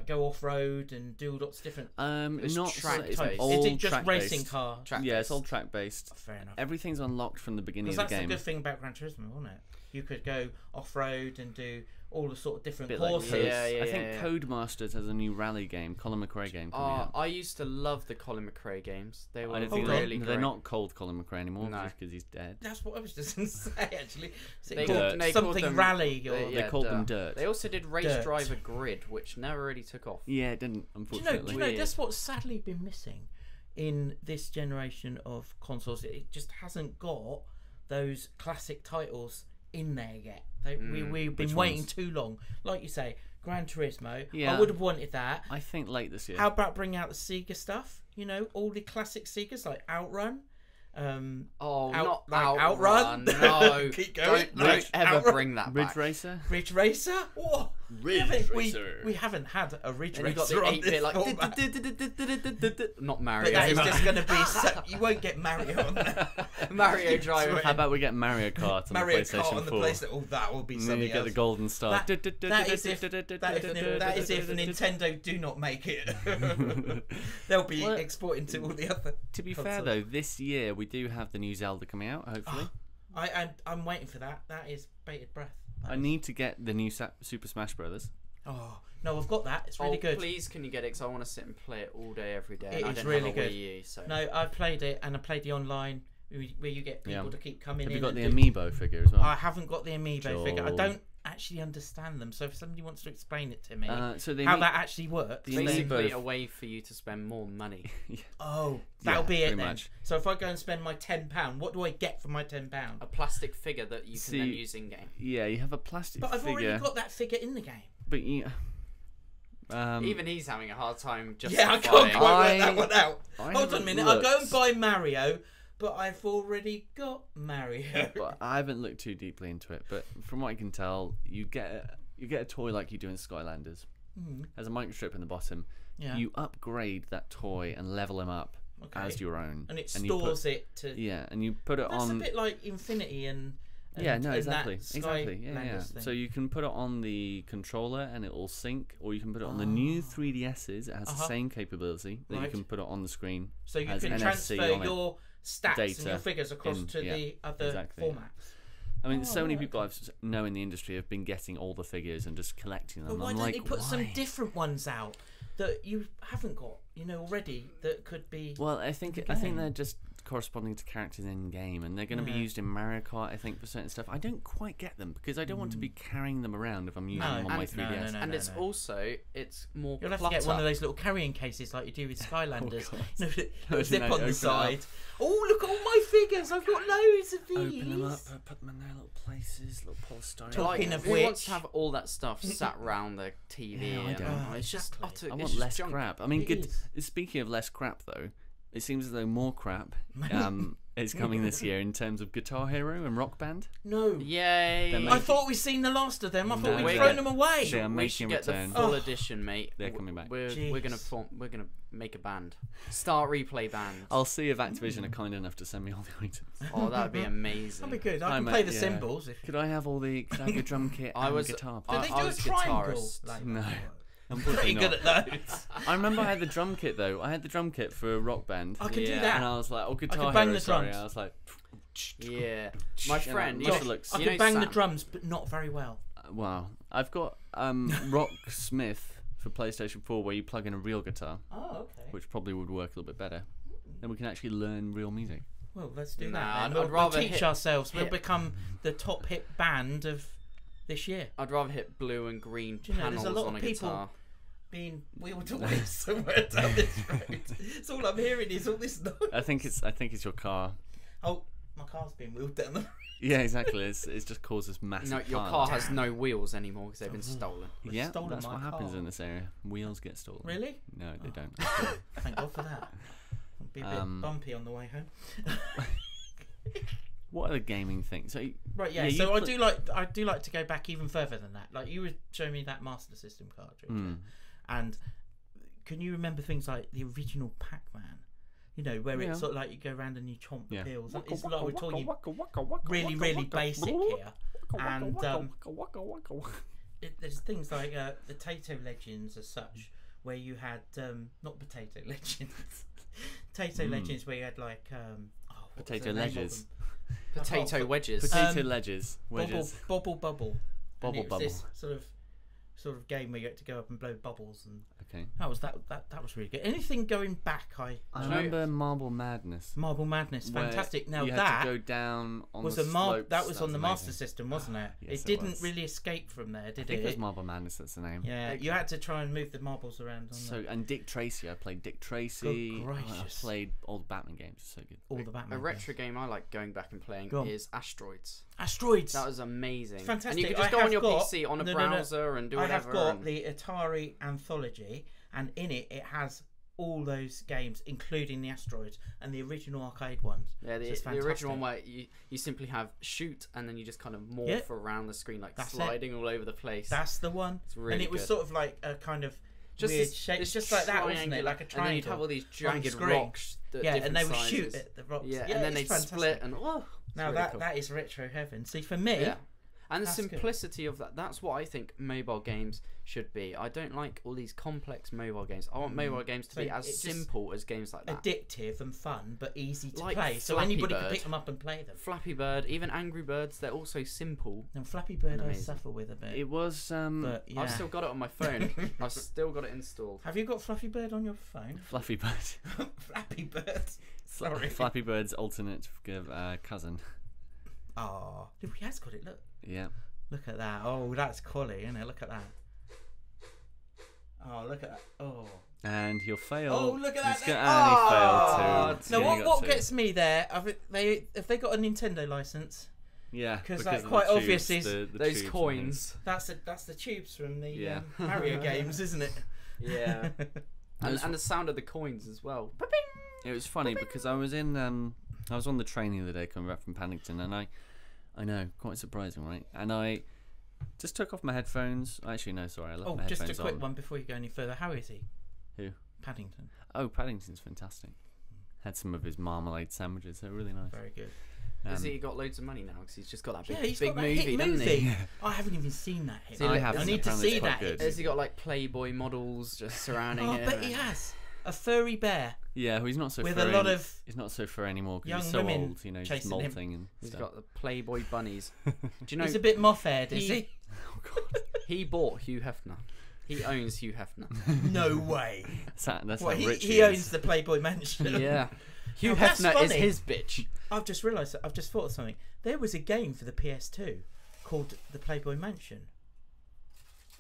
go off road and do lots of different? It's Not track-based. it's Is all Is it just track-based. racing car? Yeah, it's all track based. Fair enough. Everything's unlocked from the beginning Because of the that's the game. good thing about Gran Turismo, wasn't it? You could go off road and do all the sort of different Bit like courses. Code- Yeah, I think yeah. Codemasters has a new rally game, Colin McRae game coming out. I used to love the Colin McRae games. They were I don't Hold think on. really great. they're not called Colin McRae anymore No. just because he's dead. That's what I was just going to say. Actually, is it They called called- they called something them- rally or? They called them Dirt. They also did Race Dirt. Driver Grid, which never really took off. Yeah, it didn't, Do you unfortunately. know that's what's sadly been missing in this generation of consoles. It just hasn't got those classic titles in there yet. We've been Which waiting ones? too long. Like you say, Gran Turismo. Yeah. I would have wanted that. I think late this year. How about bringing out the Sega stuff? You know, all the classic Segas like Outrun. Not Outrun. No, Keep going. don't ever Outrun. bring that Ridge back. Racer? Ridge Racer. Oh, we haven't had a Ridge And you got Racer the on 8-bit this like format. not But Mario. that is just going to be. You won't get Mario on that. Mario Driver. How about we get Mario Kart on Mario the PlayStation Kart on the 4? PlayStation. Oh, that will be And then something you get else. the golden star. That is if Nintendo do not make it. They'll be Well, exporting to all the other. To be fair consoles. though, this year we do have the new Zelda coming out, hopefully. I'm waiting for that. That is bated breath. I need to get the new Super Smash Brothers. Oh no, I've got that. It's really good. Please, can you get it? Because I want to sit and play it all day, every day. It and I is don't really have a good. Wii U, so. No, I played it and I played the online where you get people to keep coming Have in. you got the and amiibo figure as well? I haven't got the amiibo figure. I Joel. don't actually understand them. So if somebody wants to explain it to me, So the how that actually works, the then- Basically, amiibo- a way for you to spend more money. oh, that'll be it pretty then. much. So if I go and spend my £10, what do I get for my £10? A plastic figure that you can then See, use in game. Yeah, you have a plastic But I've figure. already got that figure in the game. But you. Even he's having a hard time just. Yeah, I can't quite work that I- one out. I Hold on a haven't minute. I'll go and looked. buy Mario, but I've already got Mario. But I haven't looked too deeply into it. But from what I can tell, you get a toy like you do in Skylanders. Has a microchip in the bottom. Yeah. You upgrade that toy and level him up as your own, and it you stores it to. Yeah, and you put it That's on. a bit like Infinity and Yeah, no, and exactly, that exactly. Yeah, yeah. Skylanders thing. So you can put it on the controller and it will sync, or you can put it on the new 3DSs. It has the same capability that you Right. can put it on the screen. So you as can NFC transfer on it. your stats and your Data figures across in- to yeah, the other exactly, yeah. formats. I mean, so many right, people I know in the industry have been getting all the figures and just collecting them. But why I'm don't like, they put some why? different ones out? that you haven't got, already that could be. Well, I think they're just corresponding to characters in game, and they're going to be used in Mario Kart, I think, for certain stuff. I don't quite get them because I don't want to be carrying them around if I'm using them on my 3DS. And it's more. You'll have clutter. to get one of those little carrying cases like you do with Skylanders. Oh, zip on the side. Oh, look at all my figures! I've got loads of these. Open them up, put them in their little places, little polystyrene. Talking of who which, wants to have all that stuff sat round the TV? Yeah, I don't. It's just utter. I want less crap. I mean, speaking of less crap, though, it seems as though more crap is coming this year in terms of Guitar Hero and Rock Band. No. Yay! I thought we'd seen the last of them. I thought No, we'd thrown them away. They are We should making get return. the full edition, mate. They're coming back. We're gonna make a band. Start replay band. I'll see if Activision are kind enough to send me all the items. Oh, that'd be amazing. That'd be good. I can play the cymbals. Could I have your drum kit and guitar? Did they do a triangle? No. I'm pretty good at those. I remember I had the drum kit though. I had the drum kit for Rock Band. I can do that. And I was like, Guitar bang Hero, the sorry. drums. I was like, yeah. My friend, I can bang the drums, but not very well. Wow. I've got Rocksmith for PlayStation 4 where you plug in a real guitar. Oh, okay. Which probably would work a little bit better. Then we can actually learn real music. Well, let's do Nah, that. I'd rather we'll teach ourselves. We'll become the top hit band of this year. I'd rather hit blue and green Do you know, panels there's a lot on of a people guitar. being wheeled away somewhere down this road. It's all I'm hearing is all this noise. I think it's your car. Oh, my car's being wheeled down the road. Yeah, exactly. It just causes massive. No, your car has no wheels anymore because they've been stolen. Yeah, stolen that's my what happens car. in this area. Wheels get stolen. Really? No, they don't. Thank God for that. It'll be a bit bumpy on the way home. What are the gaming things? So, right, yeah. So I do like to go back even further than that. Like you were showing me that Master System cartridge, and can you remember things like the original Pac-Man? Where it's sort of like you go around and you chomp the pills. It's like we're talking really, really basic here. And there's things like the Tato Legends as such, where you had not Potato Legends, Tato Legends, where you had like potato ledges. Potato wedges. Potato ledges. Bobble Bubble. Bubble Bubble. This sort of game where you had to go up and blow bubbles, and okay, that was really good. Anything going back, I remember Marble Madness. Fantastic. Now you had to go down on was the slopes. That was on the amazing. Master System, wasn't it? Yes, it didn't really escape from there, did I think it was Marble Madness. That's the name. Yeah, you had to try and move the marbles around. And Dick Tracy. I played Dick Tracy. Good gracious. I played all the Batman games. So good. All the Batman. A retro game I like going back and playing is Asteroids. Asteroids. That was amazing. Fantastic. And you could just go on your PC on a browser and do whatever. I have got the Atari Anthology, and in it has all those games, including the Asteroids and the original arcade ones. Yeah, the original one where you simply have shoot and then you just kind of morph around the screen, like sliding all over the place. That's the one. It's really and it was good. sort of like a kind of weird shape. It's just like that, wasn't it? Like a triangle. And then you'd have all these jagged rocks. And they would shoot at the rocks. Yeah, and then they'd split and now really cool. that is retro heaven. See, for me, and the simplicity of that's what I think mobile games should be. I don't like all these complex mobile games. I want mobile games to be as simple as games like that. Addictive and fun, but easy to like play. So anybody can pick them up and play them. Flappy Bird, even Angry Birds, they're also simple. Now Flappy Bird I suffer with a bit. It was but, I've still got it on my phone. I've still got it installed. Have you got Fluffy Bird on your phone? Fluffy Bird. Flappy Bird. Sorry. Flappy Bird's alternate cousin. Oh, he has got it. Look. Yeah. Look at that. Oh, that's quality, isn't it? Look at that. Oh, look at that. Oh. And he'll fail. Oh, look at that. He's failed too. Now, what gets me there? Have they got a Nintendo license? Yeah, because that quite obvious is those coins. That's the tubes from the Mario games, isn't it? Yeah. and the sound of the coins as well. It was funny because I was on the train the other day coming back from Paddington, and I know, quite surprising, right? And I just took off my headphones. Actually, no, sorry, I left my headphones on. Just a quick one before you go any further. How is he? Who? Paddington. Oh, Paddington's fantastic. Had some of his marmalade sandwiches. They're really nice. Very good. Has he got loads of money now? Because he's just got that big got that movie, doesn't he? I haven't even seen that hit. I need to see that. Has he got like Playboy models just surrounding him? I bet he has. A furry bear. Yeah, well, he's not so with furry. A lot of he's not so furry anymore because he's young so women old. You know, he's molting and he's stuff. got the Playboy bunnies. Do you know? He's a bit moth-haired, is he? Oh God. He bought Hugh Hefner. He owns Hugh Hefner. No way. That's Well, how rich he owns the Playboy Mansion. Yeah. Hugh Now, that's Hefner is funny. his bitch. I've just realised that. I've just thought of something. There was a game for the PS2 called the Playboy Mansion.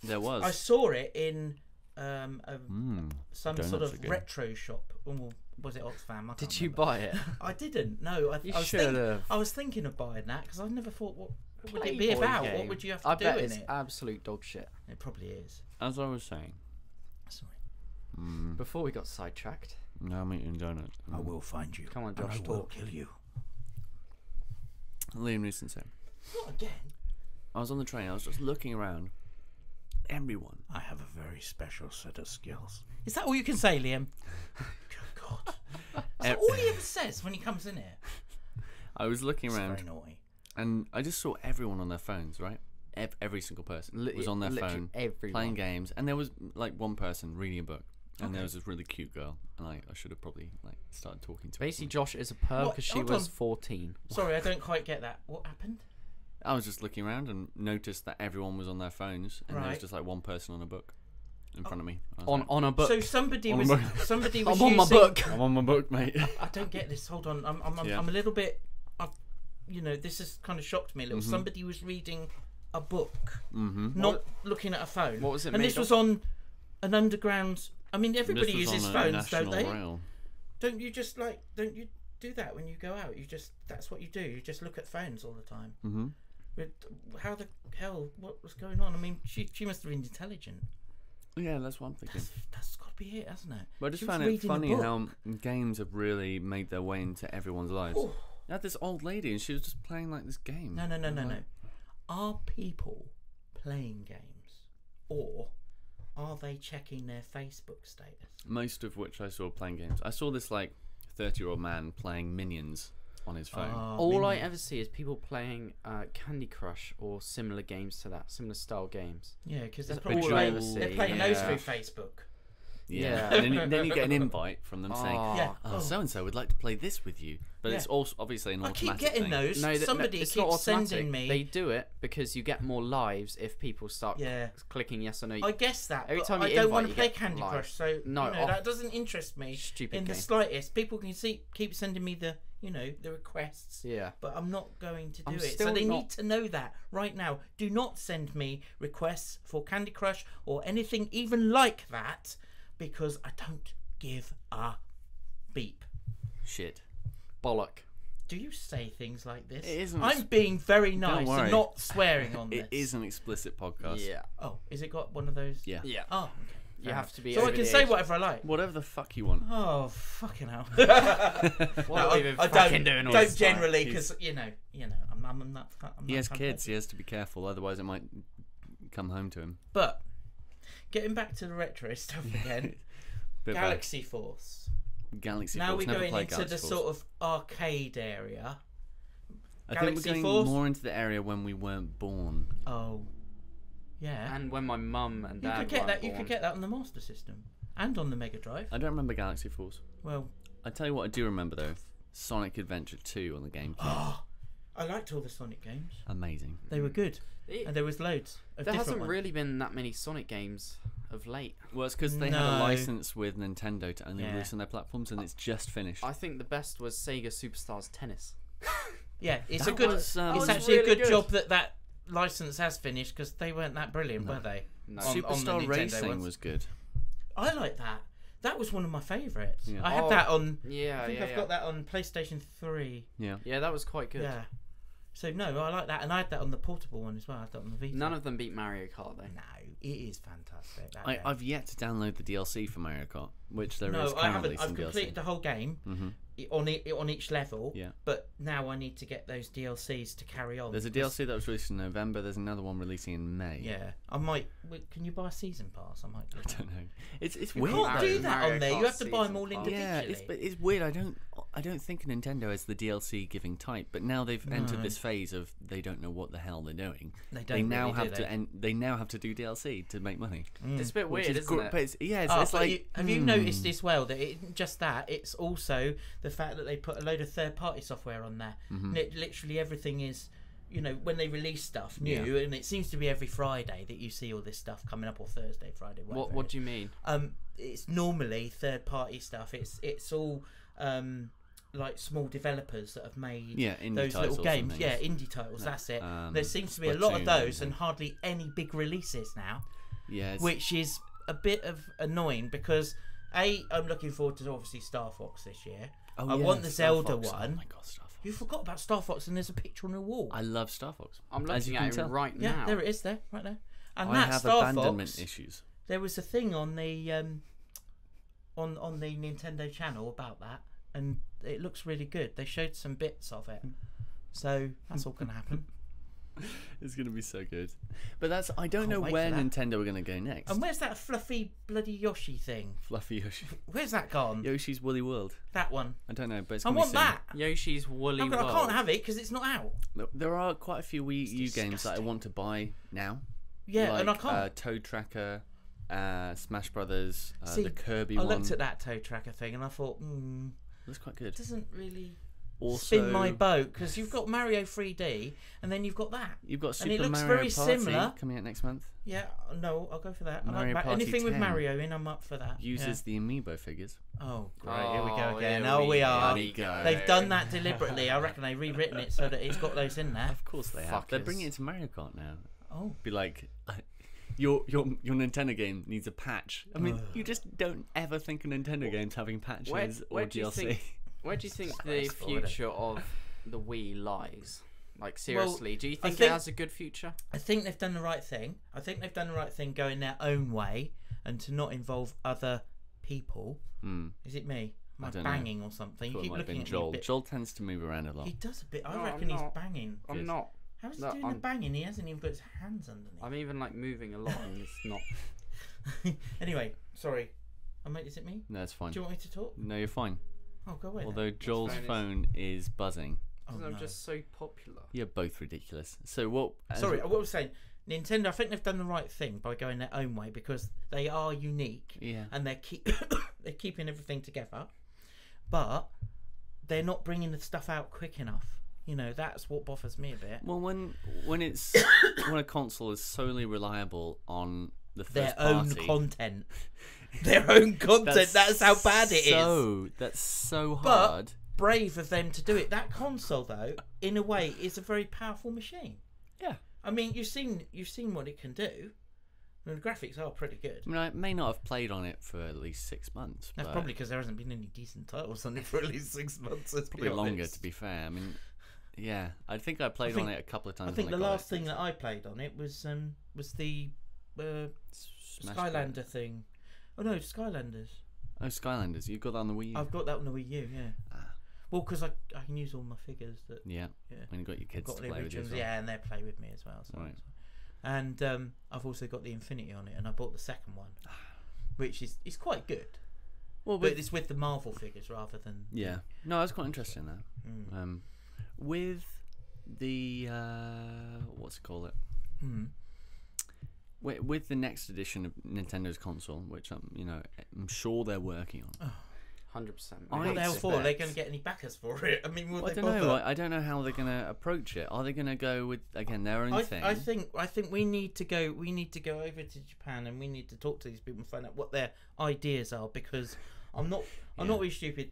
There was. I saw it in some Donuts sort of again. retro shop. Or was it Oxfam? I Did can't you remember. buy it? I didn't. No, You I was should have. I was thinking of buying that because I never thought what would it be Playboy about? game. What would you have to I do bet in it's it? absolute dog shit. It probably is. As I was saying. Sorry. Before we got sidetracked, Now I'm eating donuts. I will find you. Come on, and Josh, I will talk. kill you. Liam Neeson said, Not again. I was on the train. I was just looking around. Everyone. I have a very special set of skills. Is that all you can say, Liam? Good God. That's all he ever says when he comes in here. I was looking It's around, very naughty. and I just saw everyone on their phones. Right, every single person was on their Literally phone everyone. playing games, and there was like one person reading a book, and there was this really cute girl, and I should have probably like started talking to her. Basically, Josh is a perv What? because she Hold was on. 14. Sorry, I don't quite get that. What happened? I was just looking around and noticed that everyone was on their phones, and there was Right. just like one person on a book in front of me. I was On like, on a book. So somebody On was a book. somebody was I'm on my using- book. I'm on my book, mate. I don't get this. Hold on. I'm Yeah. I'm a little bit. You know, this has kind of shocked me a little. Somebody was reading a book, not looking at a phone. What was it And made this was of? on an underground. I mean, everybody This was uses on a phones, don't national they? rail. Don't you just don't you do that when you go out? That's what you do. You just look at phones all the time. Mm-hmm. How the hell? What was going on? I mean, she must have been intelligent. Yeah, that's what I'm thinking. That's got to be it, hasn't it? But I just She was found it reading a funny book. how games have really made their way into everyone's lives. Oh. I had this old lady, and she was just playing like this game. No. I'm like, Are people playing games, or are they checking their Facebook status? Most of which I saw playing games. I saw this like 30-year-old man playing Minions on his phone. All I ever see is people playing Candy Crush or similar games to that, similar style games. Yeah, because they're That's probably all I playing, ever see, they're playing those yeah. through Facebook. Yeah. And then you get an invite from them saying, Yeah. "Oh, so and so would like to play this with you," but it's Yeah. also obviously an I automatic keep getting thing. those. No, Somebody it's keeps not automatic. sending me. They do it because you get more lives if people start Yeah. clicking yes or no. I guess that. Every but time I you don't invite, want to you play get Candy live. Crush, so No, that doesn't interest me Stupid in the game. slightest. People can keep sending me the the requests. Yeah. But I'm not going to do I'm it. So still they not- need to know that right now. Do not send me requests for Candy Crush or anything even like that, because I don't give a beep. Shit. Bollock. Do you say things like this? It isn't- I'm being very nice worry. and not swearing on It this. is an explicit podcast. Yeah. Oh, is it got one of those? Yeah. Yeah. Oh, okay. You have to be. So I over can the say age. whatever I like. Whatever the fuck you want. Oh, fucking hell. What No, have we been I fucking don't, doing all don't this time? generally, because, I'm not... He has kids. He has to be careful, otherwise it might come home to him. But, getting back to the retro stuff again, Bit Galaxy Force. back. Galaxy Now Force. we're Never going played into Galaxy the Force. sort of arcade area. I think Galaxy we're going Force? more into the area when we weren't born. Oh, yeah. And when my mum and You dad could get weren't that. You born. could get that on the Master System and on the Mega Drive. I don't remember Galaxy Force. Well, I tell you what I do remember though. Sonic Adventure 2 on the GameCube. I liked all the Sonic games. Amazing. They were good, It- and there was loads of There different hasn't ones. really been that many Sonic games of late. Well, it's because they had a No. license with Nintendo to only Yeah. release on their platforms, and it's just finished. I think the best was Sega Superstars Tennis. Yeah, it's That a good. was, it's was actually a really good good. job that license has finished, because they weren't that brilliant, were they? No. On the Superstar Nintendo Racing ones. was good. I like that. That was one of my favourites. Yeah. I had Oh, that on. Yeah, I think yeah, I've yeah. got that on PlayStation 3. Yeah. Yeah, that was quite good. Yeah. So no, I like that, and I had that on the portable one as well. I had that on the Vita. None of them beat Mario Kart though. No, it is fantastic. That game. I've yet to download the DLC for Mario Kart, which there is no, I currently haven't. I've some completed DLC. the whole game hmm on each level. Yeah. But now I need to get those DLCs to carry on. There's a because- DLC that was released in November. There's another one releasing in May. Yeah, I might. Can you buy a season pass? I might. Do I that. don't know. It's You weird. can't though. do that Mario on there. You Kart have to buy them all season pass. individually. Yeah, it's weird. I don't think Nintendo has the DLC giving type, but now they've entered this phase of they don't know what the hell they're doing. They They don't now really, have do to they? they now have to do DLC to make money. It's a bit Which weird, is isn't gr- it? But it's But like have you noticed as well that it isn't just that, it's also the fact that they put a load of third-party software on there. Literally everything is, when they release stuff new, and it seems to be every Friday that you see all this stuff coming up, or Thursday, Friday. What do you mean? It's normally third-party stuff. It's all like small developers that have made those little games. Yeah, indie titles. That's it. There seems to be a lot of those, and hardly any big releases now. Yeah, which is a bit of annoying because I'm looking forward to obviously Star Fox this year. I want the Zelda one. Oh my god, Star Fox! You forgot about Star Fox, and there's a picture on the wall. I love Star Fox. I'm looking at it right now. Yeah, there it is, right there. And I have Star abandonment Fox, issues. There was a thing on the on the Nintendo channel about that, and it looks really good. They showed some bits of it, so that's all going to happen. It's going to be so good. But I don't know where Nintendo are going to go next. And where's that fluffy bloody Yoshi thing? Fluffy Yoshi. Where's that gone? Yoshi's Woolly World. That one. I don't know, but it's I want that. Yoshi's Woolly World. I can't have it because it's not out. There are quite a few Wii U games that I want to buy now. Yeah, like, and I can't. Toad Tracker, Smash Brothers, the Kirby one. I looked at that Toad Tracker thing and I thought, that's quite good. It doesn't really also spin my boat because you've got Mario 3D and then you've got that. You've got Super and it looks Mario very Party similar. coming out next month. Yeah, no, I'll go for that. Mario Party anything 10 with Mario in, I'm up for that. Uses the Amiibo figures. Oh, great. Here we go again. We are. They've done that deliberately. I reckon they've rewritten it so that it's got those in there. Of course they have. They're bringing it to Mario Kart now. Oh. Be like, your Nintendo game needs a patch. I mean, you just don't ever think of Nintendo games having patches or DLC. Where do you think the future of the Wii lies? Like, seriously, do you think it has a good future? I think they've done the right thing. I think they've done the right thing going their own way and to not involve other people. Is it me? Am I banging or something? You keep looking at Joel. me a bit. Joel tends to move around a lot. He does a bit. I reckon he's banging. I'm not. How's he doing the banging? He hasn't even got his hands underneath. I'm even like moving a lot and it's not. Anyway, sorry. Is it me? No, it's fine. Do you want me to talk? No, you're fine. Oh, go away. Although Joel's phone is buzzing. Because I'm just so popular. You're both ridiculous. So what? Sorry, what I was saying. Nintendo, I think they've done the right thing by going their own way because they are unique. Yeah. And they're keeping everything together, but they're not bringing the stuff out quick enough. That's what bothers me a bit. Well, when it's when a console is solely reliable on the first their own content. Their own content. That's how bad it is. That's so hard. But brave of them to do it. That console, though, in a way, is a very powerful machine. Yeah. I mean, you've seen what it can do. I mean, the graphics are pretty good. I mean, I may not have played on it for at least 6 months. That's probably because there hasn't been any decent titles on it for at least 6 months. Probably longer, to be fair. I mean, yeah, I think I played on it a couple of times. I think the last thing that I played on it was the Skylander thing. Oh no, Skylanders. Oh, Skylanders. You've got that on the Wii U? I've got that on the Wii U, yeah. Well, because I can use all my figures. Yeah. When you've got your kids to play with you as well. Yeah, and they play with me as well. So. Right. And I've also got the Infinity on it, and I bought the second one, which is quite good. Well, but it's with the Marvel figures rather than... Yeah. No, I was quite interested in that. With the... what's it called? With the next edition of Nintendo's console, which I'm sure they're working on. 100%. What the hell for? Are they going to get any backers for it? I mean, I don't know. I don't know how they're going to approach it. Are they going to go with their own thing? I think we need to go. We need to go over to Japan and we need to talk to these people and find out what their ideas are. Because I'm not really stupid.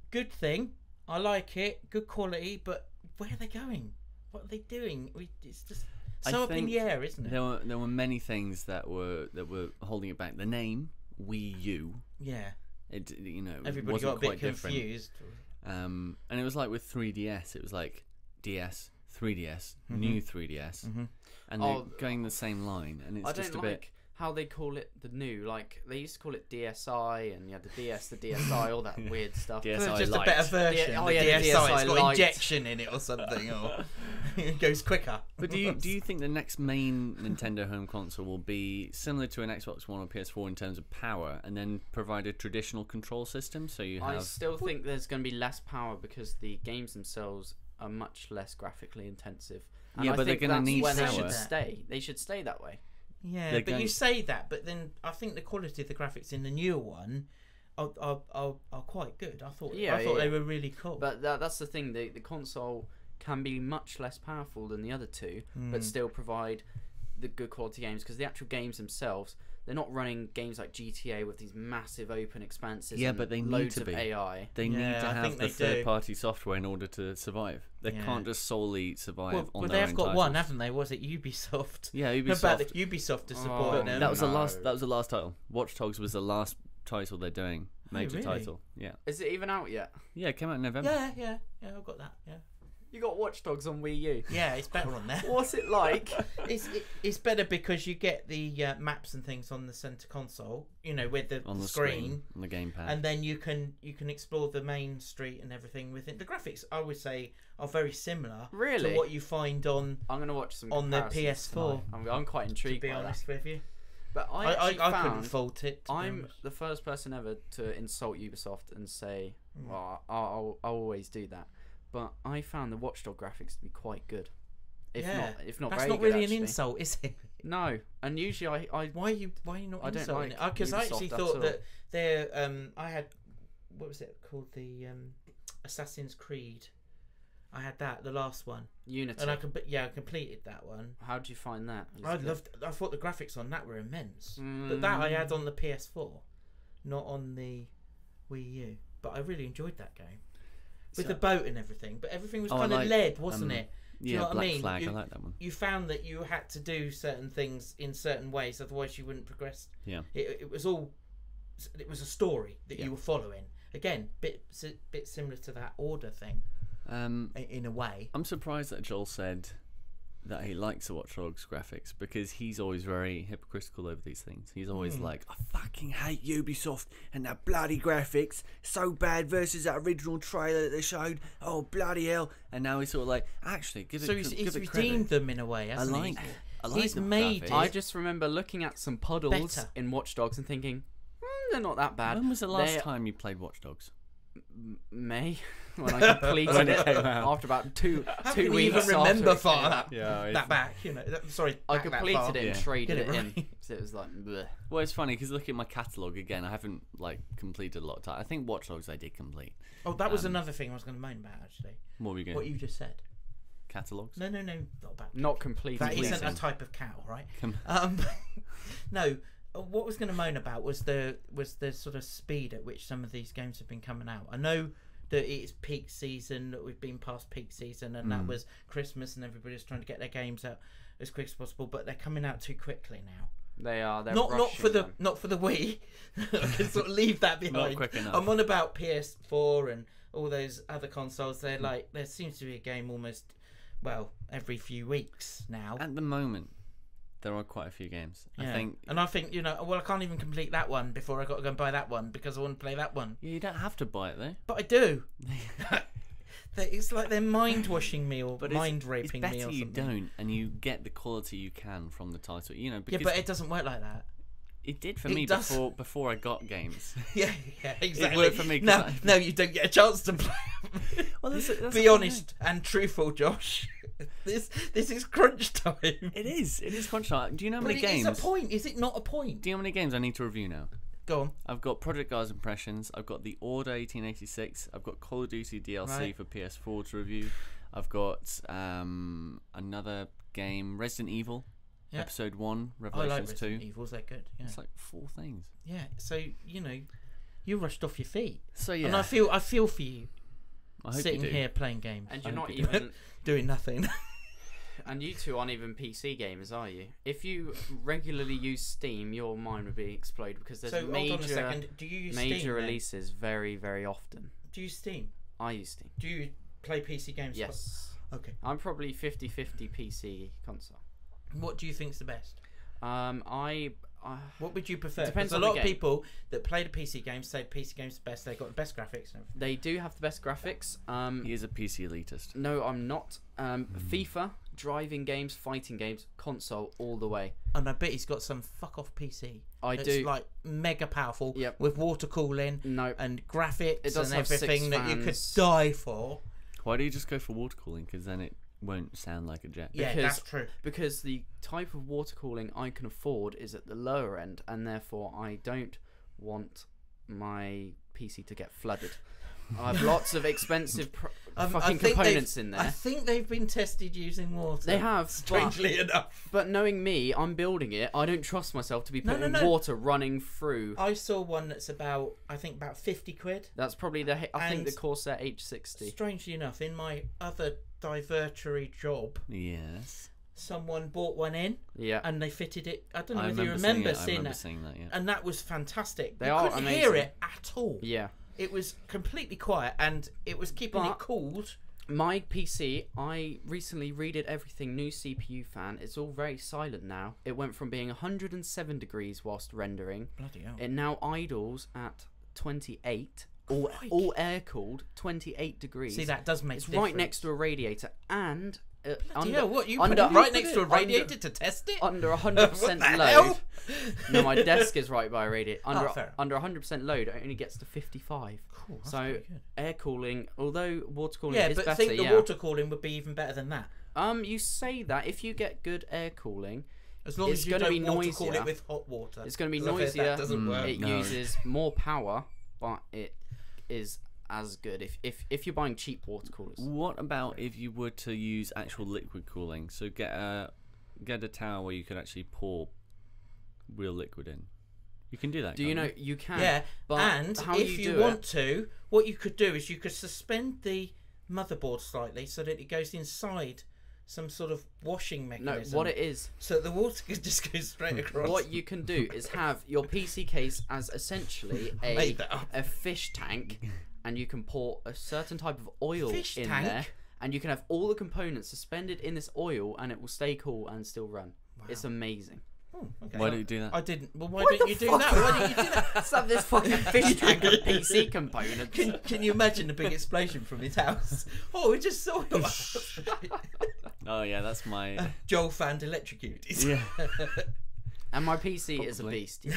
Good thing. I like it. Good quality. But where are they going? What are they doing? It's just. So up in the air, isn't it? There were many things that were holding it back. The name Wii U. Yeah. Everybody got a bit confused. And it was like with 3DS. It was like DS, 3DS, new 3DS, and they're going the same line. And it's just a bit. How they call it the new, like they used to call it DSi, and you had the DS, the DSi, all that weird stuff. DSi just Lite. A better version. The DSi, it's got injection in it or something, or it goes quicker. But do you think the next main Nintendo home console will be similar to an Xbox One or PS4 in terms of power, and then provide a traditional control system? So you have. I still think there's going to be less power because the games themselves are much less graphically intensive. And but they're going to need power. They should stay. They should stay that way. Yeah, but you say that, but then I think the quality of the graphics in the newer one are quite good. I thought they were really cool. But that's the thing. The console can be much less powerful than the other two, but still provide the good quality games, because the actual games themselves, they're not running games like GTA with these massive open expanses. Yeah, and but they need loads to of be. AI. They need to have the third-party software in order to survive. They can't just solely survive on their own they've got titles. one, haven't they? Was it Ubisoft? Yeah, Ubisoft. About the Ubisoft to support them. That was the last. That was the last title. Watch Dogs was the last title they're doing. Major title. Yeah. Is it even out yet? Yeah, it came out in November. Yeah, I've got that. Yeah. You got Watch Dogs on Wii U. Yeah, it's better on there. What's it like? It's better because you get the maps and things on the center console. You know, with the screen on the gamepad, and then you can explore the main street and everything with it. The graphics, I would say, are very similar. Really? To what you find on. I'm gonna watch some on the PS4. I'm quite intrigued. To be honest with you. But I couldn't fault it. I'm the first person ever to insult Ubisoft and say, well, I'll always do that. But I found the Watch Dogs graphics to be quite good. If not that's very not good, really actually. an insult, is it? No, and usually I why are you not insulting it? Because Ubisoft I actually at thought all. that their I had, what was it called, the Assassin's Creed. I had that, the last one. Unity. And I completed that one. How did you find that? I thought the graphics on that were immense. But that I had on the PS4, not on the Wii U. But I really enjoyed that game. With the boat and everything. But everything was kind of lead, wasn't it? Do you know what Black I mean? Flag, I like that one. You found that you had to do certain things in certain ways, otherwise you wouldn't progress. Yeah. It was a story that you were following. Again, bit similar to that Order thing. In a way. I'm surprised that Joel said that he likes the Watch Dogs graphics, because he's always very hypocritical over these things. He's always like, I fucking hate Ubisoft and that bloody graphics, so bad versus that original trailer that they showed. Oh, bloody hell. And now he's sort of like, actually, give it credit. So he's redeemed them in a way, hasn't he? I like he's the made graphics. I just remember looking at some puddles in Watch Dogs and thinking, they're not that bad. When was the last time you played Watch Dogs? May, when I completed it after about two weeks. You even remember that back? You know, sorry, I completed it and traded it in. Right. So it was like, bleh. Well, it's funny because looking at my catalogue again, I haven't completed a lot of time. I think Watch Dogs I did complete. Oh, that was another thing I was going to moan about actually. What were you going? What you just said. Catalogues? No, not about. Not complete. That isn't a type of cow, right? No. What I was going to moan about was the sort of speed at which some of these games have been coming out. I know that it's peak season, that we've been past peak season, and that was Christmas, and everybody's trying to get their games out as quick as possible. But they're coming out too quickly now. They are. They're not for the Wii. I can sort of leave that behind. Not quick enough. I'm on about PS4 and all those other consoles. They're like, there seems to be a game almost, every few weeks now. At the moment, there are quite a few games. Yeah. I think, I can't even complete that one before I got to go and buy that one because I want to play that one. Yeah, you don't have to buy it though. But I do. It's like they're mind washing me or mind raping me or something. It's better you don't, and you get the quality you can from the title. Because but it doesn't work like that. It did for me before I got games. Yeah, exactly. It worked for me. No, you don't get a chance to play. Well, that's be honest and truthful, Josh. This is crunch time. It is crunch time. Do you know how many games? It's a point. Is it not a point? Do you know how many games I need to review now? Go on. I've got Project Cars Impressions. I've got The Order 1886. I've got Call of Duty DLC for PS4 to review. I've got another game, Resident Evil. Yeah. Episode 1, Revelations I like 2. Resident Evils, they're good. Yeah. It's like 4 things. Yeah, so you rushed off your feet. So yeah, and I feel for you. I hope sitting you do. here playing games, and you're not even doing nothing. And you two aren't even PC gamers, are you? If you regularly use Steam, your mind would be exploded because there's hold on a second. Do you use major Steam, releases very, very often. Do you use Steam? I use Steam. Do you play PC games? Yes. Okay. I'm probably 50-50 PC console. What do you think's the best? What would you prefer? Depends on a lot of people that play the PC games say PC games the best. They've got the best graphics. And they do have the best graphics. He is a PC elitist. No, I'm not. FIFA, driving games, fighting games, console all the way. And I bet he's got some fuck off PC. I that's do. Like mega powerful. Yep. With water cooling. No. And graphics it does and have everything 6 that you could fans. die for. Why do you just go for water cooling? Because then it won't sound like a jet. Yeah, that's true. Because the type of water cooling I can afford is at the lower end, and therefore I don't want my PC to get flooded. I have lots of expensive fucking components in there. I think they've been tested using water. They have, strangely enough. But knowing me, I'm building it. I don't trust myself to be putting water running through. I saw one that's about 50 quid. That's probably I think the Corsair H60. Strangely enough, in my other divertory job, yes, someone bought one in. Yeah, and they fitted it. I don't know if you remember seeing that. Yeah. And that was fantastic. They you are couldn't amazing. hear it at all. Yeah. It was completely quiet, and it was keeping it cooled. My PC, I recently redid everything, new CPU fan. It's all very silent now. It went from being 107 degrees whilst rendering. Bloody hell. It now idles at 28, all air cooled, 28 degrees. See, that does make it's difference. right next to a radiator, and what you put it right next to a radiator to test it under 100% load. No, my desk is right by a radiator. Under 100% load, it only gets to 55. Cool, so air cooling, although water cooling is but better. I think the water cooling would be even better than that. You say that if you get good air cooling, as long as you don't water cool it with hot water, it's going to be noisier. That doesn't work. It uses more power, but it is as good if you're buying cheap water coolers. What about if you were to use actual liquid cooling? So get a tower where you could actually pour real liquid in. You can do that. Do you know you can? Yeah, but and how if you want to, what you could do is you could suspend the motherboard slightly so that it goes inside some sort of washing mechanism. No, what it is, so the water could just go straight across. What you can do is have your PC case as essentially a fish tank. And you can pour a certain type of oil in there, and you can have all the components suspended in this oil, and it will stay cool and still run. Wow. It's amazing. Oh, okay. Why don't you do that? I didn't. Well, why don't you do that? Why don't you do that? Let's have this fucking fish tank of PC components. Can you imagine the big explosion from his house? Oh, we just saw it. Oh yeah, that's my Joel found electrocuted. Yeah. And my PC is a beast.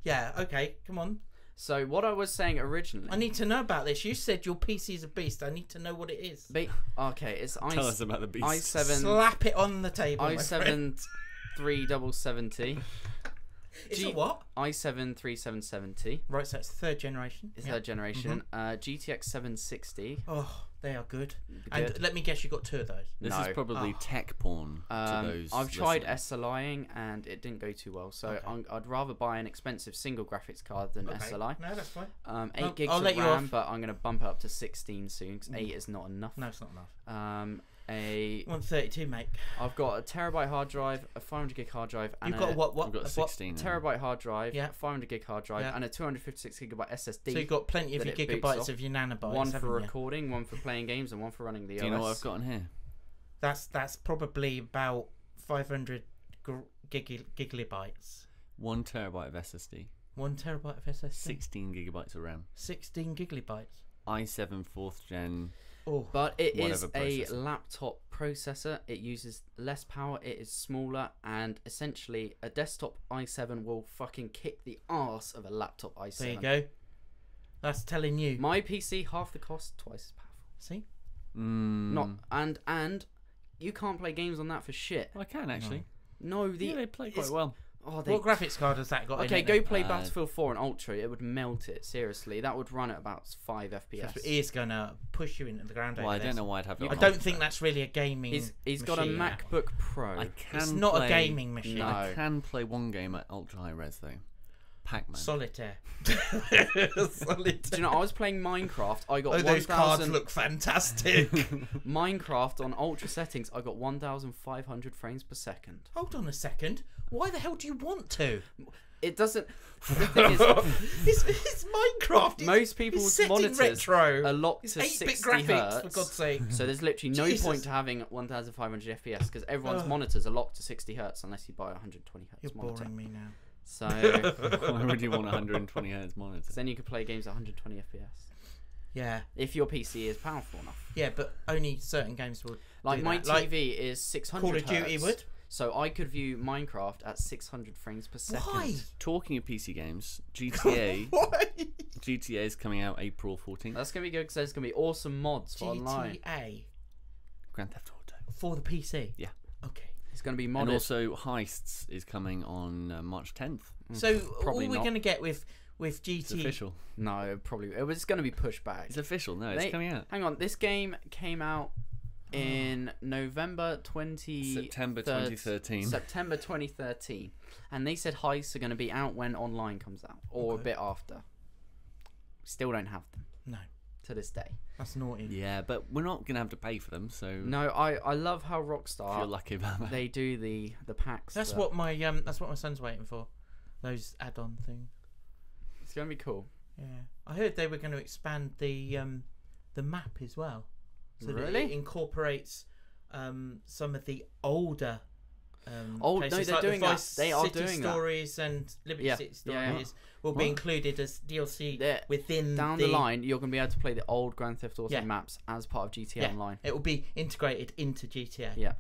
Yeah. Okay. Come on. So what I was saying originally, I need to know about this. You said your PC is a beast. I need to know what it is. Okay, it's Tell us about the beast. i7. Slap it on the table. i7 3770. It's a what? i7 3770. Right, so it's third generation. It's third generation. GTX 760. Oh, they are good. And let me guess, you got 2 of those. This is probably tech porn to those. I've tried SLIing and it didn't go too well. So I'd rather buy an expensive single graphics card than SLI. No, that's fine. 8 gigs of RAM, but I'm going to bump it up to 16 soon because 8 is not enough. No, it's not enough. 132, mate. I've got a terabyte hard drive, a 500 gig hard drive, and you've got what? I've got a 16 terabyte hard drive, yeah. 500 gig hard drive, and a 256 gigabyte SSD. So you've got plenty of your gigabytes of your nanobytes. One for recording, one for playing games, and one for running the OS. Do you know what I've got in here? That's probably about 500 gigabytes. 1 terabyte of SSD. 1 terabyte of SSD. 16 gigabytes of RAM. 16 gigabytes. i7 4th gen. Oh, but it is a laptop processor. It uses less power. It is smaller, and essentially a desktop i7 will fucking kick the arse of a laptop i7. There you go. That's telling you. My PC, half the cost, twice as powerful. See? Not and you can't play games on that for shit. I can actually. No, they play quite well. Oh, what graphics card has that got? Okay, go play Battlefield 4 on Ultra. It would melt it. Seriously, that would run at about 5 FPS. He is gonna push you into the ground. Well, I don't know why I'd have. I don't think that's really a gaming. He's got a MacBook Pro. It's not a gaming machine. No. I can play one game at ultra high res though. Pac-Man. Solitaire. Do you know, I was playing Minecraft. I got 1,000. Those cards look fantastic. Minecraft on ultra settings. I got 1,500 frames per second. Hold on a second. Why the hell do you want to? It doesn't. The thing is, it's Minecraft. Most people's monitors are locked to 8-bit 60 graphics, hertz. for God's sake. So there's literally no point to having 1,500 FPS because everyone's monitors are locked to 60 hertz unless you buy a 120 hertz You're monitor. boring me now. So why would you want 120 hertz monitor? Then you could play games at 120 FPS. Yeah. If your PC is powerful enough. Yeah, but only certain games would. Like my TV is 600 Call of Duty would. So I could view Minecraft at 600 frames per second. Why? Talking of PC games, GTA. Why? GTA is coming out April 14th. That's gonna be good because there's gonna be awesome mods for online. GTA Grand Theft Auto for the PC. Yeah. Okay. It's gonna be modded. And also Heists is coming on March 10th. So Probably all we're not. gonna get with with GT. It's official. No, probably it was going to be pushed back. It's official. No, it's coming out. Hang on, this game came out in September 2013. September 2013, and they said heists are going to be out when online comes out, or a bit after. Still don't have them. No. To this day. That's naughty. Yeah, but we're not gonna have to pay for them, so. No, I love how Rockstar. If you're lucky about that. They do the packs. That's what my son's waiting for. Those add-on things. It's gonna be cool. Yeah, I heard they were going to expand the map as well. So really? That it incorporates some of the older. No, they're like doing that. They are City doing Stories and Liberty City Stories will be included as DLC within down the line. You're going to be able to play the old Grand Theft Auto maps as part of GTA Online. It will be integrated into GTA. Yeah.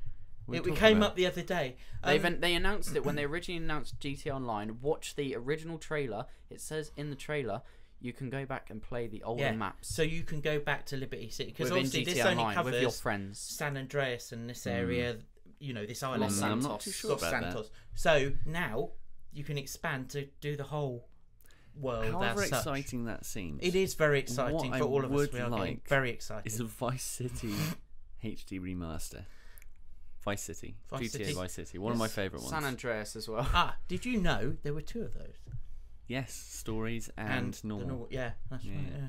It came up the other day. They announced it when they originally announced GTA Online. Watch the original trailer. It says in the trailer you can go back and play the older maps. So you can go back to Liberty City because obviously GTA this only Online covers with your friends. San Andreas and this area. You know, this island. I'm not too sure about that. So now you can expand to do the whole world. However exciting that seems, it is very exciting for all of us. We are like very excited. It's a Vice City HD remaster. Vice City. GTA Vice City. One of my favourite ones. San Andreas as well. Did you know there were two of those? Yes, stories and normal. Yeah, that's right. Yeah.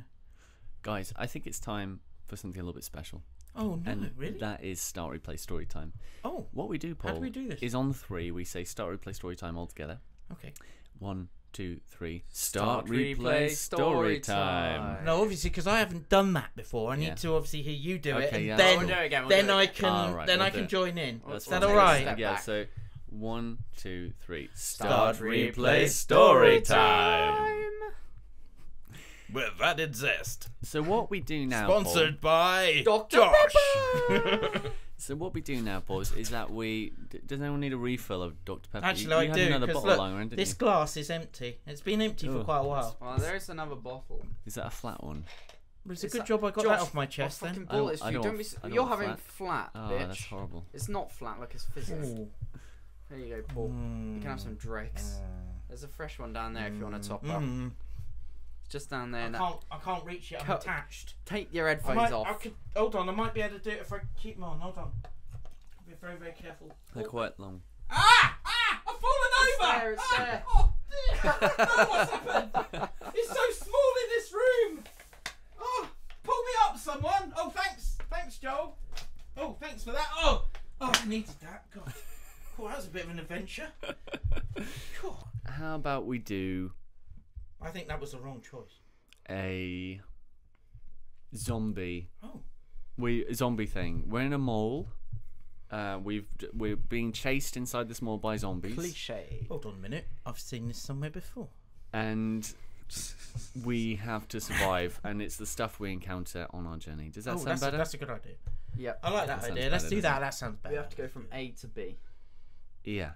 Guys, I think it's time for something a little bit special. Oh no! And really? that is Start Replay Story Time. Oh, what we do, Paul? How do we do this? Is on the 3 we say Start Replay Story Time all together. Okay. 1, 2, 3. Start Replay Story Time. No, obviously, because I haven't done that before. I need to obviously hear you do it, and yeah. then we'll do it again, I can join in. Is that all right? Yeah. So 1, 2, 3. Start Replay Story Time. With added zest. So what we do now, Sponsored by Dr. Josh. So what we do now, boys, is that does anyone need a refill of Dr. Pepper? Actually, I do. Another bottle lying around, this glass is empty. It's been empty for quite a while. Well, there is another bottle. Is that a flat one? It's a good job I got that off my chest then. You're having flat, bitch. Oh, that's horrible. It's not flat like it's physics. Ooh. There you go, Paul. You can have some drinks. There's a fresh one down there if you want to top up. Just down there. I can't reach it. I'm attached. Take your headphones off. Hold on. I might be able to do it if I keep them on. Hold on. Be very, very careful. They're quite long. I've fallen over. It's there. Oh dear! I don't know what's happened. It's so small in this room. Oh, pull me up, someone. Oh, thanks, Joel. Oh, thanks for that. Oh, I needed that. God, cool. That was a bit of an adventure. Cool. How about we do? I think that was the wrong choice. A zombie. Oh. Zombie thing. We're in a mall. We're being chased inside this mall by zombies. Cliche. Hold on a minute. I've seen this somewhere before. And we have to survive, and it's the stuff we encounter on our journey. Does that sound better? That's a good idea. Yeah. I like that idea. Let's do that. That sounds better. We have to go from A to B. Yeah.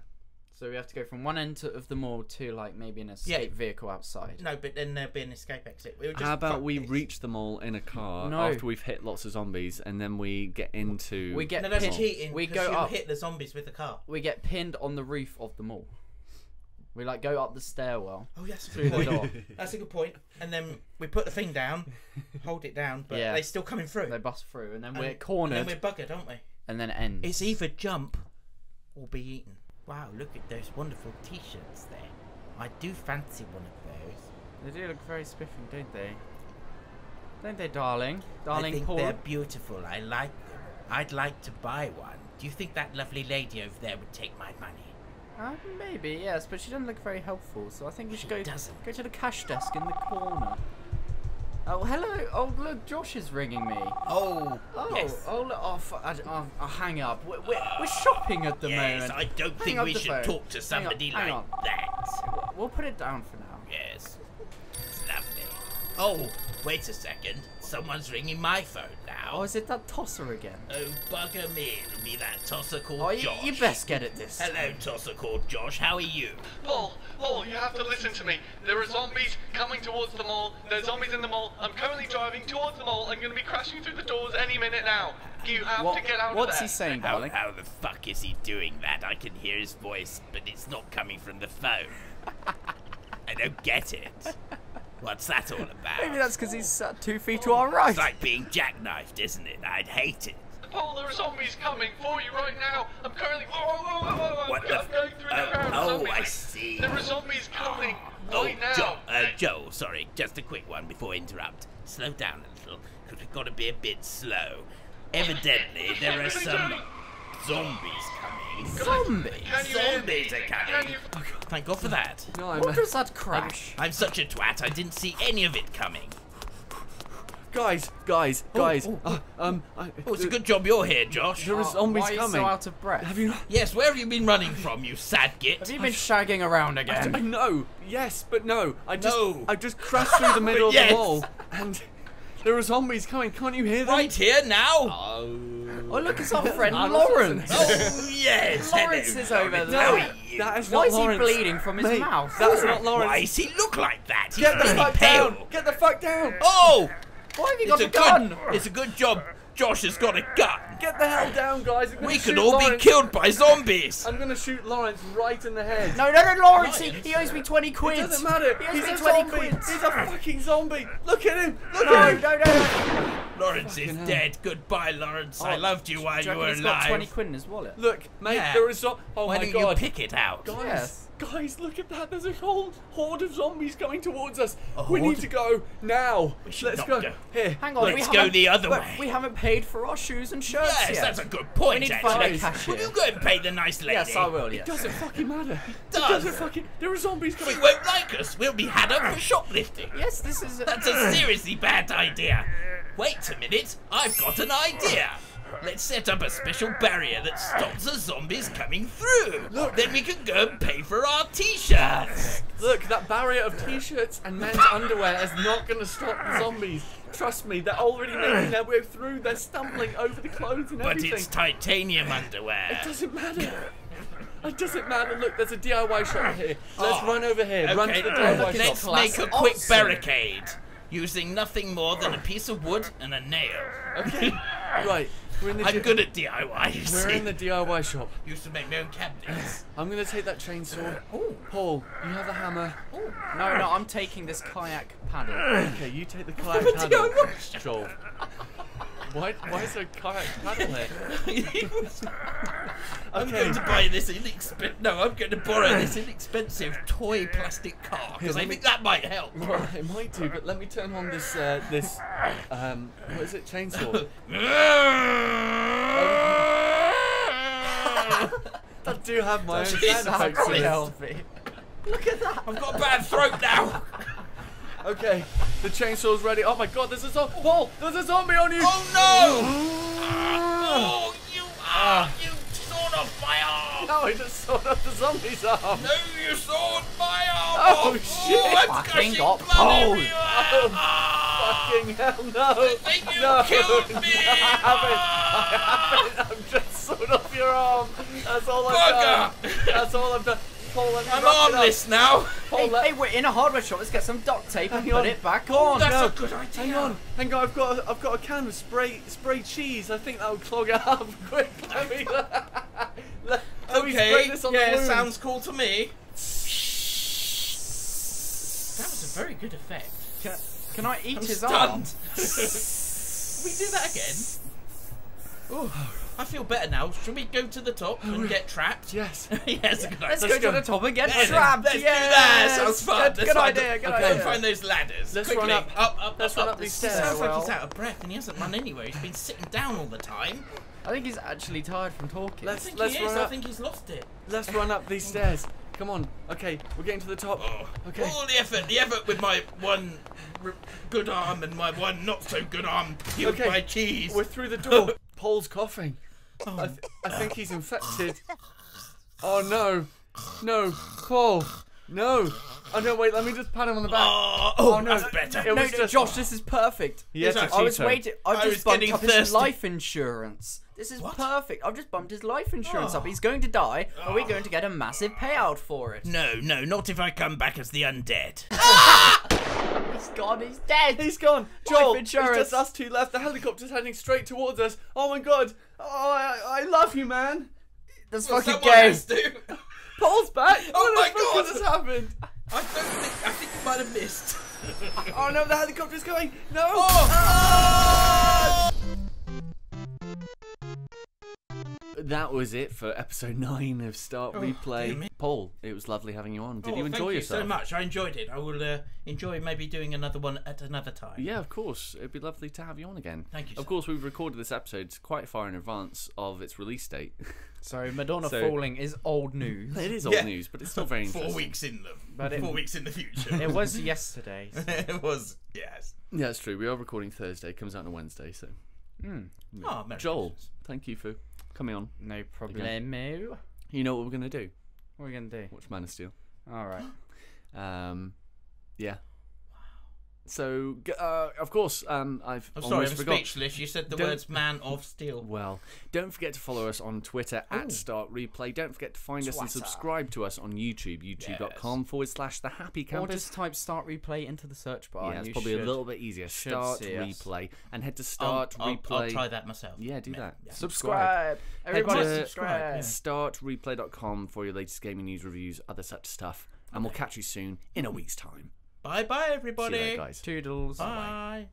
So we have to go from one end of the mall to like maybe an escape vehicle outside. No, but then there'll be an escape exit. How about we reach the mall in a car after we've hit lots of zombies, and then we get into... No, that's cheating. We go up. Hit the zombies with the car. We get pinned on the roof of the mall. We like go up the stairwell. Oh, that's a good point. That's a good point. And then we put the thing down, hold it down, but they're still coming through. They bust through, and then we're cornered. And then we're buggered, aren't we? And then it ends. It's either jump or be eaten. Wow, look at those wonderful t-shirts there. I do fancy one of those. They do look very spiffy, don't they? Don't they, darling? Darling, I think Paul? they're beautiful. I like them. I'd like to buy one. Do you think that lovely lady over there would take my money? Maybe, yes, but she doesn't look very helpful, so I think we should go to the cash desk in the corner. Oh, hello. Oh, look, Josh is ringing me. Oh, yes. Oh, look, I'll hang up. We're shopping at the moment. Yes, I don't think we should talk to somebody like that. We'll put it down for now. Yes. It's lovely. Oh, wait a second. Someone's ringing my phone now. Oh, is it that tosser again? Oh, bugger me. It'll be that tosser called Josh. You best get it this time. Hello, tosser called Josh. How are you? Paul, you have to listen to me. There are zombies coming towards the mall. There's zombies in the mall. I'm currently driving towards the mall. I'm going to be crashing through the doors any minute now. You have to get out of there. What's he saying, darling? How the fuck is he doing that? I can hear his voice, but it's not coming from the phone. I don't get it. What's that all about? Maybe that's because he's 2 feet to our right. It's like being jackknifed, isn't it? I'd hate it. Paul, there are zombies coming for you right now. I'm currently... Whoa. What the... I'm going through the ground. Oh, I see. There are zombies coming right now. Joel, sorry, just a quick one before I interrupt. Slow down a little, because we've got to be a bit slow. Evidently, there are some zombies coming. Zombies are coming. Thank God for that. No, what was that crash? I'm such a twat, I didn't see any of it coming. Guys. It's a good job you're here, Josh. There are zombies why are you coming. so out of breath? Have you not? Yes, where have you been running from, you sad git? Have you been shagging around again? I know. Yes, but no. I No. just crashed through the middle of Yes. the wall, and there are zombies coming. Can't you hear them? Right here now. Oh, look, it's our friend Lawrence. Oh yes, Lawrence hello, is over Lawrence. there. How are you? That is Why not is he Lawrence. bleeding from his Mate, mouth? That's not Lawrence. Why does he look like that? He's Get the really fuck pale. down! Get the fuck down! Oh! Why have you got a gun? It's a good job Josh has got a gun. Get the hell down, guys! I'm gonna We shoot could all Lawrence. be killed by zombies. I'm gonna shoot Lawrence right in the head. No, Lawrence, he owes me 20 quid. It doesn't matter. He owes He's me a 20 zombie. quid. He's a fucking zombie. Look at him. Look at him. No. Lawrence is hell. dead. Goodbye, Lawrence. I loved you while Do you were he's got 20 alive. quid in his wallet? Look, mate. Yeah. There is oh Why my don't god. you pick it out? Guys, Yes. guys, look at that. There's a whole horde of zombies coming towards us. A We need horde? to go now. We should Let's not go. go. Here. Hang on, Let's go the other way. We haven't paid for our shoes and shirts Yes, yet. that's a good point, We need to find actually. a cashier. Will you go and pay the nice lady? Yes, I will, It yes. doesn't fucking matter. does. It doesn't fucking. There are zombies She coming. won't like us. We'll be had up for shoplifting. Yes, this is... That's a seriously bad idea. Wait a minute. I've got an idea. Let's set up a special barrier that stops the zombies coming through. Look. Then we can go and pay for our t-shirts. Look, that barrier of t-shirts and men's underwear is not going to stop the zombies. Trust me, they're already making their way through. They're stumbling over the clothes and But everything. it's titanium underwear. It doesn't matter. It doesn't matter. Look, there's a DIY shop here. Let's run over here. Run to the DIY shop. Let's Class make a quick awesome. barricade using nothing more than a piece of wood and a nail. Okay. Right. We're in the I'm good at DIY, you We're see. in the DIY shop. Used to make my own cabinets. I'm going to take that chainsaw. Paul, you have the hammer. No, I'm taking this kayak paddle. Okay, you take the kayak paddle. Joel. Why is there a kayak paddle here? I'm going to buy this I'm going to borrow this inexpensive toy plastic car because I think that might help. Well, it might do, but let me turn on this, what is it, chainsaw? I do have my own Jesus sound effects for Christ. this. Healthy. I've got a bad throat now. Okay, the chainsaw's ready. Oh my god, there's a zombie. Paul, there's a zombie on you! Oh no! Oh, you sawed off my arm! No, I just sawed off the zombie's arm. No, you sawed my arm! Oh, off. shit. I'm Fucking gushing got blood pulled. everywhere. Ah. Fucking hell, no! I think you No, killed me! I haven't. I've just sawed off your arm. That's all I've done. Bugger. That's all I've done. Paul, let me I'm wrap it up. armless now. Paul, Hey, we're in a hardware shop. Let's get some duct tape and Hang put on. it back on. That's no. a good idea. Hang on. I've got a can of spray cheese. I think that will clog it up. Quick, let me spray this on the wound. sounds cool to me. That was a very good effect. Can I eat I'm his arm? stunned. we do that again? Ooh, I feel better now. Should we go to the top and get trapped? Yes. Yes, a good idea. Let's go Let's to go. the top and get Let's trapped. do that. Sounds fun. Good idea. Good Go idea. find those ladders. Let's quickly. run up. Let's run up these He stairs. sounds like Well. he's out of breath and he hasn't run anywhere. He's been sitting down all the time. I think he's actually tired from talking. I think Let's he is. run I up. think he's lost it. Let's run up these stairs. Come on. Okay, we're getting to the top. Okay. All the effort with my one good arm and my one not so good arm healed Okay. by cheese. We're through the door. Paul's coughing. I think he's infected. Oh no. No. Paul. No. Oh no, wait, let me just pat him on the back. Oh, no. that's better. It No, was just Josh, this is perfect. He had to I I was cheat waiting. I I've was just bumped getting up his thirsty. life insurance. This is perfect. I've just bumped his life insurance up. He's going to die, and we're going to get a massive payout for it. No, not if I come back as the undead. He's gone. He's dead. He's gone. Joel, it's insurance. just us two left. The helicopter's heading straight towards us. Oh my god. Oh, I love you, man. That's Well, fucking someone gay. has to. Paul's back. Oh what my the fuck God. has happened? I think you might have missed. Oh no, the helicopter's going! No! That was it for episode 9 of Start Replay. Paul, it was lovely having you on. Did you enjoy yourself? Thank you so much. I enjoyed it. I will enjoy maybe doing another one at another time. Yeah, of course. It'd be lovely to have you on again. Thank you. Of course, we've recorded this episode quite far in advance of its release date. So Madonna falling is old news. It is old news, but it's still very interesting. 4 weeks in them. But 4 weeks in the future. It was yesterday. So. It was, yes. Yeah, it's true. We are recording Thursday. It comes out on a Wednesday, so. Oh, Merry Joel, Christmas. thank you for coming on. No problemo. You know what we're going to do? What are we going to do? Watch Man of Steel. All right. Yeah. So, of course, I've I'm sorry, almost I'm forgot. speechless. You said the words "man of steel." Well, don't forget to follow us on Twitter at Start Replay. Don't forget to find us and subscribe to us on YouTube, youtube.com/The Happy Or Campus. just type Start Replay into the search bar. Yeah, it's probably a little bit easier. Start Replay. And head to Start Replay. I'll try that myself. Yeah, do that. Yeah. Subscribe. Everybody Head to subscribe. startreplay.com for your latest gaming news, reviews, other such stuff. And we'll catch you soon in a week's time. Bye bye, everybody. See you later, guys. Toodles. Bye.